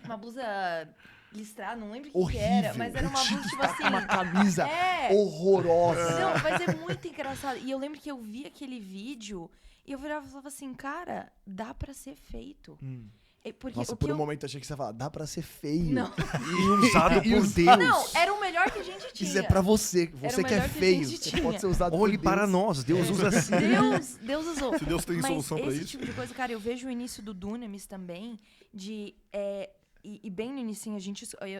Uma blusa listrada, não lembro o que Horrível. era, mas era uma blusa, tipo assim... Uma camisa É. horrorosa. Não, mas é muito engraçado. E eu lembro que eu vi aquele vídeo e eu virava e falava assim, cara, dá pra ser feito. É porque Nossa, o por que um eu... momento eu achei que você ia falar, dá pra ser feio. Não. E usado E por usado- Deus. Não, era o melhor que a gente tinha. Isso é pra você. Você o que é melhor que a feio. gente Você tinha. pode ser usado Olhe por para Deus. nós, Deus usa assim. Deus usou. Se Deus tem Mas solução pra esse isso. tipo de coisa, cara, eu vejo o início do Dunamis também, de... E bem no início,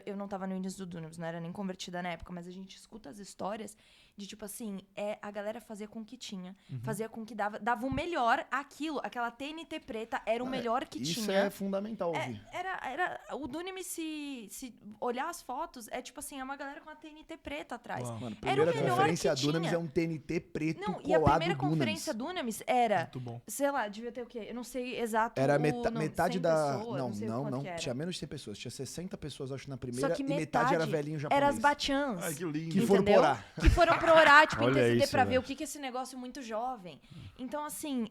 eu não tava no início do Dunamis, não era nem convertida na época, mas a gente escuta as histórias de, tipo assim, a galera fazia com o que tinha, fazia com que dava o melhor, aquela TNT preta era o melhor que Isso tinha. é fundamental ouvir. Era o Dunamis, se olhar as fotos, é tipo assim, é uma galera com a TNT preta atrás. Uau. Mano, Era o primeira melhor conferência que Dunamis tinha. é um TNT preto Não, colado e a primeira Dunamis. conferência Dunamis era, Muito bom. sei lá, devia ter o quê? Eu não sei exato Era não, metade 100 da... pessoas, sei quanto não. que era. Tinha menos de 100 pessoas. Tinha 60 pessoas, acho, na primeira. Só que e metade era velhinho japonês. era as batiãs. Ai, que lindo. Que foram entendeu? por orar. Que foram pro orar, tipo, Olha interceder isso, pra ver velho. o que é esse negócio muito jovem. Então, assim,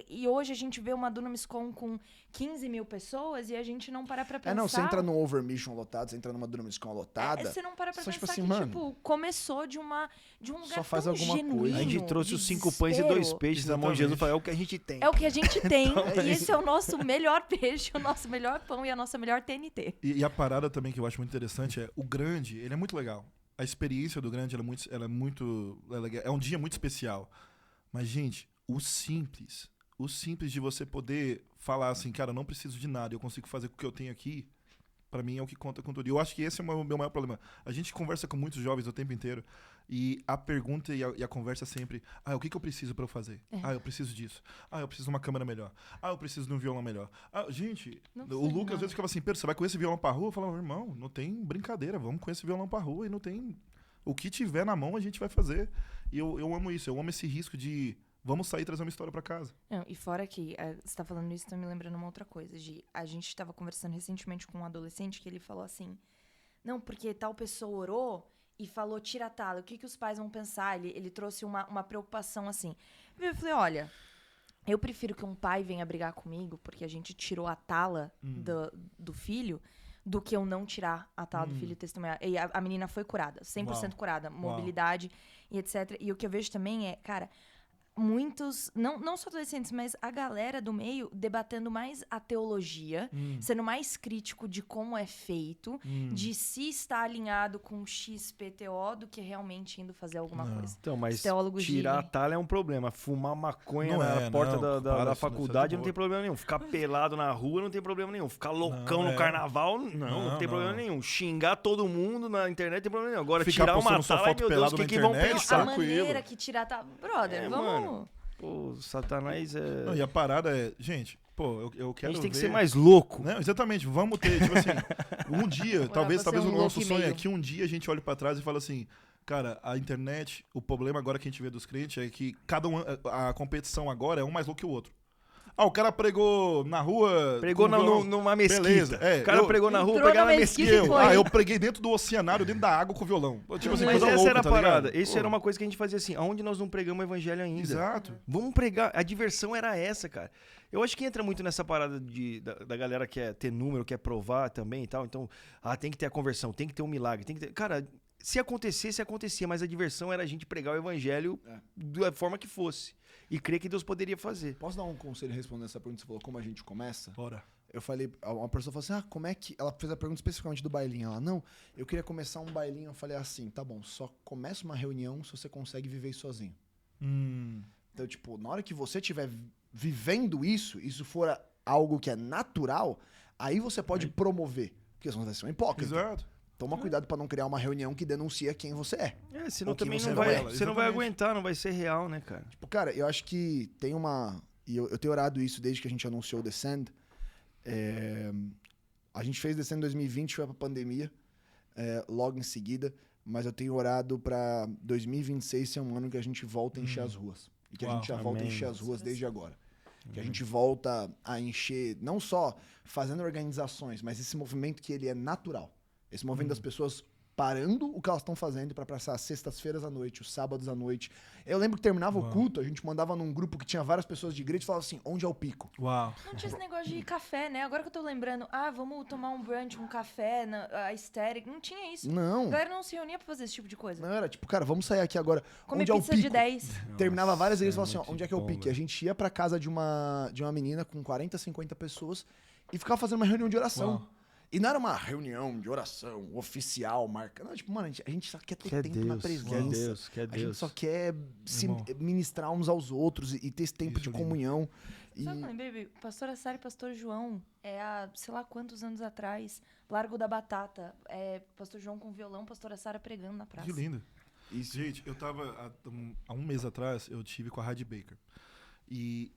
e hoje a gente vê uma Dunamis com 15 mil pessoas e a gente não para pra pensar... Não, você entra num Overmission lotado, você entra numa Dunamis com lotada. Você não para pra só, pensar tipo assim, que, mano, tipo, começou de um lugar só faz tão alguma coisa. genuíno, A gente trouxe de os 5 pães e 2 desespero. peixes na mão de Jesus e falou, é o que a gente tem. É o que a gente tem, Então, e esse é o nosso melhor peixe, o nosso melhor pão e a nossa melhor TNT. E a parada também que eu acho muito interessante é o grande, ele é muito legal. A experiência do grande, ela é muito legal. É um dia muito especial. Mas, gente, o simples de você poder falar assim, cara, eu não preciso de nada, eu consigo fazer com o que eu tenho aqui, pra mim é o que conta com tudo. E eu acho que esse é o meu maior problema. A gente conversa com muitos jovens o tempo inteiro e a pergunta e a conversa é sempre, o que eu preciso pra eu fazer? Eu preciso disso. Eu preciso de uma câmera melhor. Eu preciso de um violão melhor. Gente, Não o sei Lucas nada. às vezes ficava assim, Pedro, você vai com esse violão pra rua? Eu falava, irmão, não tem brincadeira, vamos com esse violão pra rua e não tem... O que tiver na mão a gente vai fazer. E eu amo isso, eu amo esse risco de vamos sair e trazer uma história pra casa. Não, e fora que, você tá falando isso, tá me lembrando uma outra coisa. A gente tava conversando recentemente com um adolescente que ele falou assim, não, porque tal pessoa orou e falou tira a tala, o que os pais vão pensar? Ele trouxe uma preocupação assim. Eu falei, olha, eu prefiro que um pai venha brigar comigo porque a gente tirou a tala do filho, do que eu não tirar a tala do filho e testemunhar. E a menina foi curada, 100% curada, mobilidade e etc. E o que eu vejo também é, cara, muitos, não só adolescentes, mas a galera do meio debatendo mais a teologia, sendo mais crítico de como é feito, de se está alinhado com XPTO do que realmente indo fazer alguma coisa. Então, mas Os teólogos tirar a talha é um problema. Fumar maconha Não na porta da isso, faculdade isso é não tem problema nenhum. Ficar pelado na rua não tem problema nenhum. Ficar loucão no carnaval, não tem problema nenhum. Xingar todo mundo na internet não tem problema nenhum. Agora, Ficar tirar uma postando sua talha, foto meu Deus, o pelado que na vão internet, pensar? A maneira que tirar a tala... Brother, vamos... mano. Pô, Satanás é... Não, e a parada é, gente, pô, eu quero A gente tem que ver- ser mais louco. Não, exatamente, vamos ter, tipo assim, um dia, talvez você é o um nosso louco e sonho é meio. que um dia a gente olhe pra trás e fale assim, cara, a internet, o problema agora que a gente vê dos crentes é que a competição agora é um mais louco que o outro. Ah, o cara pregou na rua... Pregou com violão. numa mesquita. Beleza, O cara pregou na rua, Entrou pregou na na mesquita mesquita. e foi. Eu preguei dentro do oceanário, dentro da água com o violão. Tipo assim, Mas coisa essa louca, era a tá parada. ligado? Isso era uma coisa que a gente fazia assim, aonde nós não pregamos o evangelho ainda. Exato. Vamos pregar. A diversão era essa, cara. Eu acho que entra muito nessa parada da galera que quer ter número, quer provar também e tal. Então, tem que ter a conversão, tem que ter um milagre. Tem que ter... Cara, se acontecesse, acontecia. Mas a diversão era a gente pregar o evangelho da forma que fosse. E crer que Deus poderia fazer. Posso dar um conselho respondendo essa pergunta? Você falou como a gente começa? Bora. Eu falei, uma pessoa falou assim, como é que... Ela fez a pergunta especificamente do bailinho. Ela, não, eu queria começar um bailinho. Eu falei assim, tá bom, só começa uma reunião se você consegue viver isso sozinho. Então, tipo, na hora que você estiver vivendo isso for algo que é natural, aí você pode promover. Porque senão você vai ser um hipócrita. Exato. Toma cuidado pra não criar uma reunião que denuncia quem você é. Senão Ou que também você não não vai, é. você não vai Exatamente. aguentar, não vai ser real, né, cara? Tipo, cara, eu acho que tem uma... E eu tenho orado isso desde que a gente anunciou o Descend. A gente fez Descend em 2020, foi pra pandemia, logo em seguida. Mas eu tenho orado pra 2026 ser um ano que a gente volta a encher as ruas. E que a gente já volta a amém. encher as ruas desde agora. Que a gente volta a encher, não só fazendo organizações, mas esse movimento que ele é natural. Esse movimento das pessoas parando o que elas estão fazendo para passar as sextas-feiras à noite, os sábados à noite. Eu lembro que terminava o culto, a gente mandava num grupo que tinha várias pessoas de igreja e falava assim, onde é o pico? Uau. Não tinha esse negócio de café, né? Agora que eu tô lembrando, vamos tomar um brunch, um café, a Estéreo. Não tinha isso. Não. A galera não se reunia pra fazer esse tipo de coisa. Não, era tipo, cara, vamos sair aqui agora. Comer onde é o pizza pico? de 10. Terminava várias vezes e Nossa, falava assim, é onde é que é o muito pique? bom, A gente ia pra casa de uma menina com 40, 50 pessoas e ficava fazendo uma reunião de oração. Uau. E não era uma reunião de oração oficial, marca. Não, tipo, mano, a gente só quer ter Quer tempo na Deus, presença. quer Deus, quer A gente Deus. só quer se Irmão. ministrar uns aos outros e ter esse tempo Isso de é lindo. comunhão. E Sabe, eu lembrei, pastora Sara e pastor João, há sei lá quantos anos atrás, Largo da Batata, pastor João com violão, pastora Sara pregando na praça. Que lindo. isso. Gente, eu tava, há um mês atrás, eu tive com a Heidi Baker. E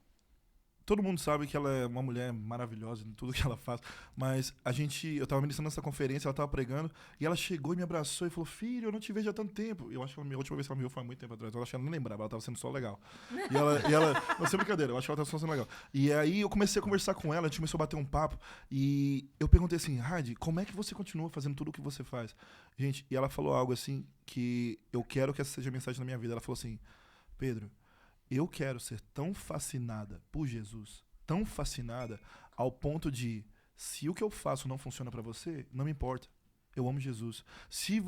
todo mundo sabe que ela é uma mulher maravilhosa em tudo que ela faz, mas eu tava ministrando nessa conferência, ela tava pregando, e ela chegou e me abraçou e falou, filho, eu não te vejo há tanto tempo. Eu acho que a última vez que ela me viu foi há muito tempo atrás, eu acho que ela nem lembrava, ela tava sendo só legal. E ela não, sem brincadeira, eu acho que ela tava só sendo legal. E aí eu comecei a conversar com ela, a gente começou a bater um papo, e eu perguntei assim, Heidi, como é que você continua fazendo tudo o que você faz? Gente, e ela falou algo assim, que eu quero que essa seja a mensagem da minha vida. Ela falou assim, Pedro, eu quero ser tão fascinada por Jesus, tão fascinada, ao ponto de, se o que eu faço não funciona pra você, não me importa. Eu amo Jesus. Se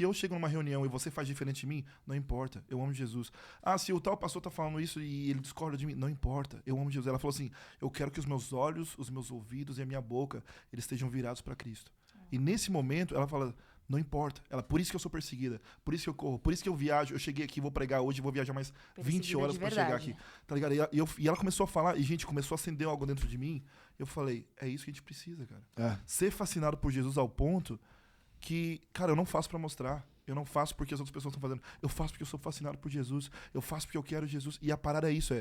eu chego numa reunião e você faz diferente de mim, não importa. Eu amo Jesus. Se o tal pastor tá falando isso e ele discorda de mim, não importa. Eu amo Jesus. Ela falou assim, eu quero que os meus olhos, os meus ouvidos e a minha boca, eles estejam virados pra Cristo. E nesse momento, ela fala, não importa. Por isso que eu sou perseguida, por isso que eu corro, por isso que eu viajo. Eu cheguei aqui, vou pregar hoje, vou viajar mais 20 Perseguida horas de pra verdade. chegar aqui. Tá ligado? E ela começou a falar, e gente, começou a acender algo dentro de mim. Eu falei, é isso que a gente precisa, cara. Ser fascinado por Jesus ao ponto que, cara, eu não faço pra mostrar. Eu não faço porque as outras pessoas estão fazendo. Eu faço porque eu sou fascinado por Jesus. Eu faço porque eu quero Jesus. E a parada é isso,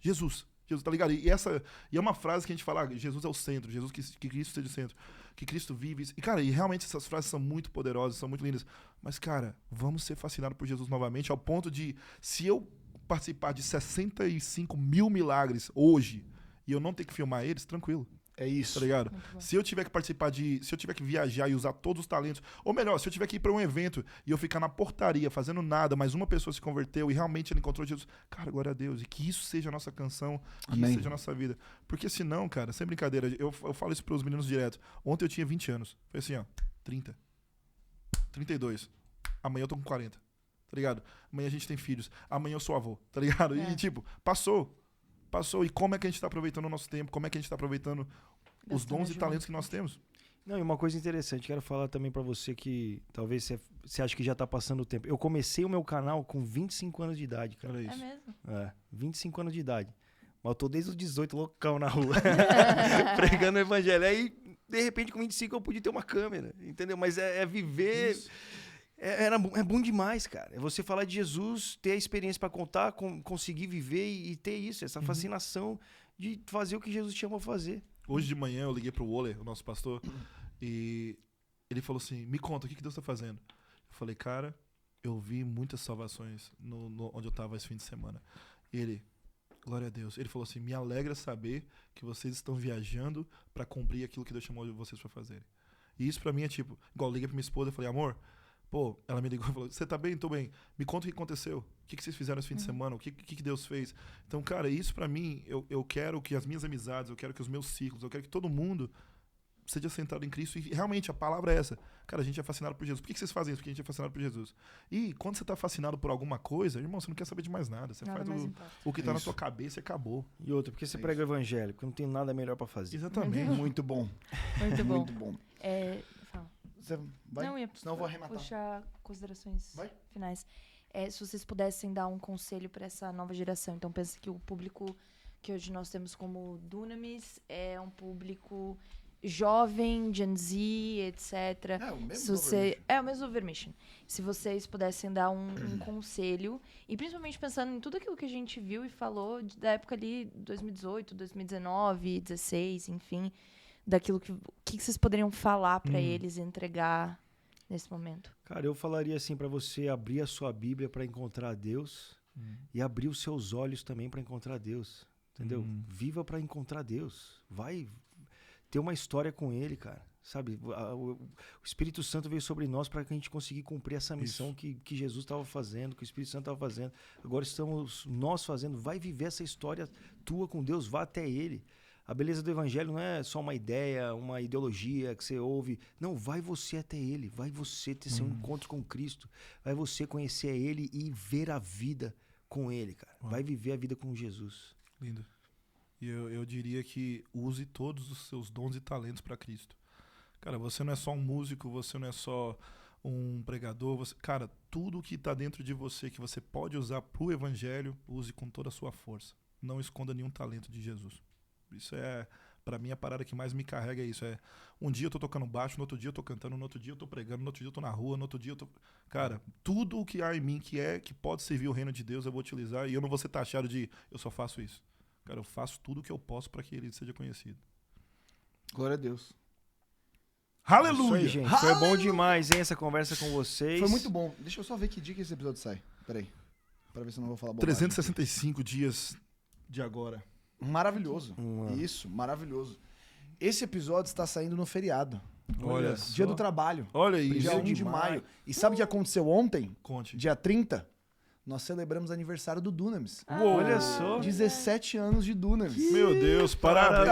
Jesus. Jesus, tá ligado? E é uma frase que a gente fala, Jesus é o centro, Jesus que Cristo seja o centro, que Cristo vive. E, cara, e realmente essas frases são muito poderosas, são muito lindas. Mas, cara, vamos ser fascinados por Jesus novamente, ao ponto de, se eu participar de 65 mil milagres hoje, e eu não ter que filmar eles, tranquilo. É isso. Tá ligado? Muito bom. Se eu tiver que participar se eu tiver que viajar e usar todos os talentos, ou melhor, se eu tiver que ir pra um evento e eu ficar na portaria fazendo nada, mas uma pessoa se converteu e realmente ele encontrou Jesus, cara, glória a Deus, e que isso seja a nossa canção, que Amém. isso seja a nossa vida. Porque senão, cara, sem brincadeira, eu falo isso pros meninos direto. Ontem eu tinha 20 anos. Foi assim, ó, 30, 32. Amanhã eu tô com 40. Tá ligado? Amanhã a gente tem filhos. Amanhã eu sou avô, tá ligado? É. E tipo, passou. E como é que a gente tá aproveitando o nosso tempo? Como é que a gente tá aproveitando os Gastando dons e junto. talentos que nós temos? Não, e uma coisa interessante, quero falar também pra você que talvez você acha que já tá passando o tempo. Eu comecei o meu canal com 25 anos de idade, cara. Olha É isso. mesmo. 25 anos de idade. Mas eu tô desde os 18 loucão na rua, pregando o evangelho. Aí, de repente, com 25 eu pude ter uma câmera, entendeu? Mas é viver... Isso. É bom demais, cara. É você falar de Jesus, ter a experiência pra contar, conseguir viver e ter isso, essa fascinação de fazer o que Jesus te chamou a fazer. Hoje de manhã eu liguei pro Wole, o nosso pastor, e ele falou assim, me conta, o que Deus tá fazendo? Eu falei, cara, eu vi muitas salvações onde eu tava esse fim de semana. E ele, glória a Deus. Ele falou assim, me alegra saber que vocês estão viajando pra cumprir aquilo que Deus chamou vocês pra fazerem. E isso pra mim é tipo, igual eu liguei pra minha esposa e falei, amor, pô, ela me ligou e falou, você tá bem? Tô bem. Me conta o que aconteceu. O que vocês fizeram esse fim de semana? O que Deus fez? Então, cara, isso pra mim, eu quero que as minhas amizades, eu quero que os meus ciclos, eu quero que todo mundo seja centrado em Cristo. E realmente, a palavra é essa. Cara, a gente é fascinado por Jesus. Por que vocês fazem isso? Porque a gente é fascinado por Jesus. E quando você tá fascinado por alguma coisa, irmão, você não quer saber de mais nada. Você Nada faz mais importa. o que tá na Isso. sua cabeça e acabou. E outra, porque você prega o evangelho, porque não tem nada melhor pra fazer. Exatamente. Muito bom. Muito bom. Muito bom. Fala. Você vai? Não, ia Senão eu vou arrematar. puxar considerações Vai. finais. Se vocês pudessem dar um conselho para essa nova geração. Então, pensa que o público que hoje nós temos como Dunamis é um público jovem, Gen Z, etc. É, o mesmo Se você... É o mesmo Overmission. Se vocês pudessem dar um conselho, e principalmente pensando em tudo aquilo que a gente viu e falou da época ali, 2018, 2019, 2016, enfim, daquilo que vocês poderiam falar para eles e entregar nesse momento. Cara, eu falaria assim pra você abrir a sua Bíblia pra encontrar Deus e abrir os seus olhos também pra encontrar Deus, entendeu? Viva pra encontrar Deus. Vai ter uma história com Ele, cara. Sabe? O Espírito Santo veio sobre nós para que a gente conseguir cumprir essa missão que Jesus estava fazendo, que o Espírito Santo estava fazendo. Agora estamos nós fazendo. Vai viver essa história tua com Deus, vá até Ele. A beleza do evangelho não é só uma ideia, uma ideologia que você ouve. Não, vai você até Ele. Vai você ter seu encontro com Cristo. Vai você conhecer Ele e ver a vida com Ele, cara. Vai viver a vida com Jesus. Lindo. E eu diria que use todos os seus dons e talentos para Cristo. Cara, você não é só um músico, você não é só um pregador. Cara, tudo que está dentro de você, que você pode usar pro evangelho, use com toda a sua força. Não esconda nenhum talento de Jesus. Isso é, pra mim, a parada que mais me carrega é isso. Um dia eu tô tocando baixo, no outro dia eu tô cantando, no outro dia eu tô pregando, no outro dia eu tô na rua, no outro dia eu tô... Cara, tudo o que há em mim que pode servir o reino de Deus, eu vou utilizar. E eu não vou ser taxado de, eu só faço isso. Cara, eu faço tudo o que eu posso para que ele seja conhecido. Glória a Deus. Aleluia! Isso aí, gente. Foi bom demais, hein, essa conversa com vocês. Foi muito bom. Deixa eu só ver que dia que esse episódio sai. Peraí. Pra ver se eu não vou falar bobagem. 365 dias de agora. Maravilhoso. Isso, maravilhoso. Esse episódio está saindo no feriado. Olha Dia do trabalho. Olha isso. Dia 1 de maio. E sabe o que aconteceu ontem? Conte. Dia 30? Nós celebramos aniversário do Dunamis. Olha só. 17 anos de Dunamis. Meu Deus, parabéns.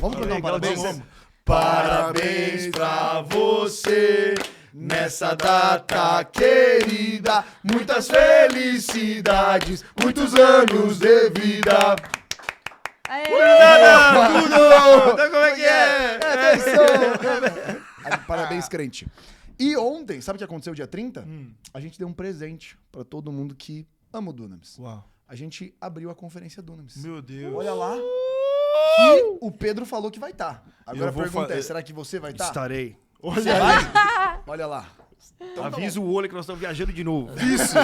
Vamos cantar um Legal, parabéns? vamos. Parabéns pra você nessa data querida. Muitas felicidades, muitos anos de vida. Então como é que é? Parabéns, crente. E ontem, sabe o que aconteceu dia 30? A gente deu um presente pra todo mundo que ama o Dunamis. Uau. A gente abriu a conferência Dunamis. Meu Deus. Olha lá. Que o Pedro falou que vai estar. Agora Eu a vou pergunta é, será que você vai estar? Estarei. Você vai? Olha lá. Então, Avisa o olho que nós estamos viajando de novo. Isso.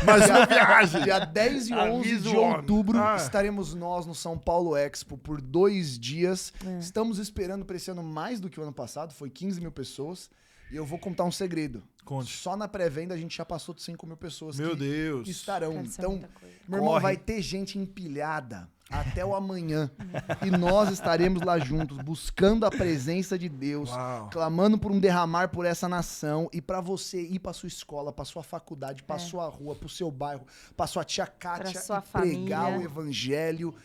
Mas uma viagem. Dia 10 e 11 Avisa de o homem. outubro Ah. estaremos nós no São Paulo Expo por 2 dias. Estamos esperando para esse ano mais do que o ano passado, foi 15 mil pessoas. E eu vou contar um segredo. Conte. Só na pré-venda a gente já passou de 5 mil pessoas Meu que Deus. estarão. Cara, isso é Então, muita coisa. meu irmão, Corre. vai ter gente empilhada até o amanhã. E nós estaremos lá juntos, buscando a presença de Deus, Uau. clamando por um derramar por essa nação e pra você ir pra sua escola, pra sua faculdade, pra É. sua rua, pro seu bairro, pra sua tia Kátia Pra sua e pregar família. o evangelho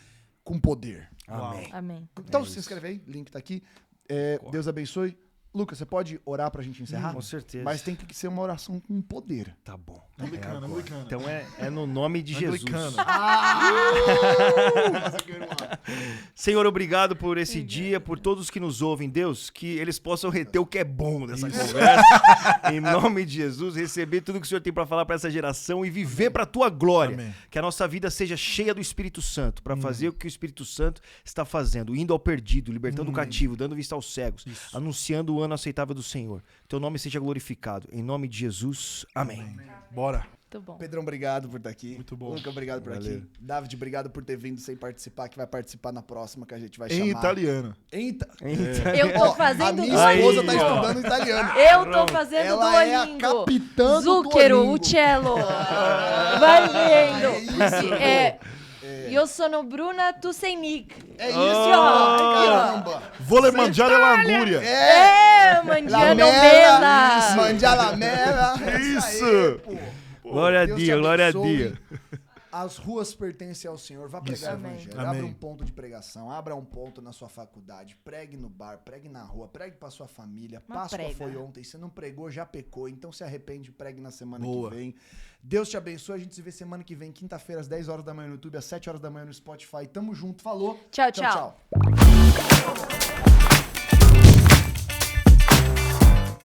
com poder. Amém. Amém. Então se inscreve aí, link tá aqui. Deus abençoe. Lucas, você pode orar pra gente encerrar? Com certeza. Mas tem que ser uma oração com poder. Tá bom. Anglicana, agora. anglicana. Então é no nome de Jesus. Anglicana. Senhor, obrigado por esse dia, por todos que nos ouvem, Deus, que eles possam reter o que é bom dessa conversa. Em nome de Jesus, receber tudo que o Senhor tem pra falar pra essa geração e viver pra tua glória. Amém. Que a nossa vida seja cheia do Espírito Santo, pra fazer o que o Espírito Santo está fazendo, indo ao perdido, libertando o cativo, dando vista aos cegos, anunciando o ano aceitável do Senhor. Teu nome seja glorificado. Em nome de Jesus. Amém. Bora. Muito bom. Pedrão, obrigado por estar aqui. Muito bom. Lucas, obrigado por Valeu. aqui. David, obrigado por ter vindo sem participar, que vai participar na próxima, que a gente vai Em chamar. italiano. Eu tô Ó, fazendo a minha Aí, esposa tá ó. estudando italiano. Eu tô fazendo Ela é a Duolingo. capitã do Zucchero, Duolingo. uccello. Vai vendo. É isso. Io sono Bruna, tu sei Nick. É isso, ó. caramba. Vole mangiare l'anguria. Mangiano Lamela, bella. mangiare mela. Isso. Aí, pô. Pô, Glória a Deus te Deus, glória a abençoe. Deus. As ruas pertencem ao Senhor. Vá pregar o Amém. evangelho. Amém. Abra um ponto de pregação. Abra um ponto na sua faculdade. Pregue no bar. Pregue na rua. Pregue pra sua família. Uma Páscoa prega. foi ontem. Você não pregou, já pecou. Então se arrepende. Pregue na semana Boa. que vem. Deus te abençoe. A gente se vê semana que vem, quinta-feira, às 10 horas da manhã no YouTube, às 7 horas da manhã no Spotify. Tamo junto. Falou. Tchau, tchau. Tchau.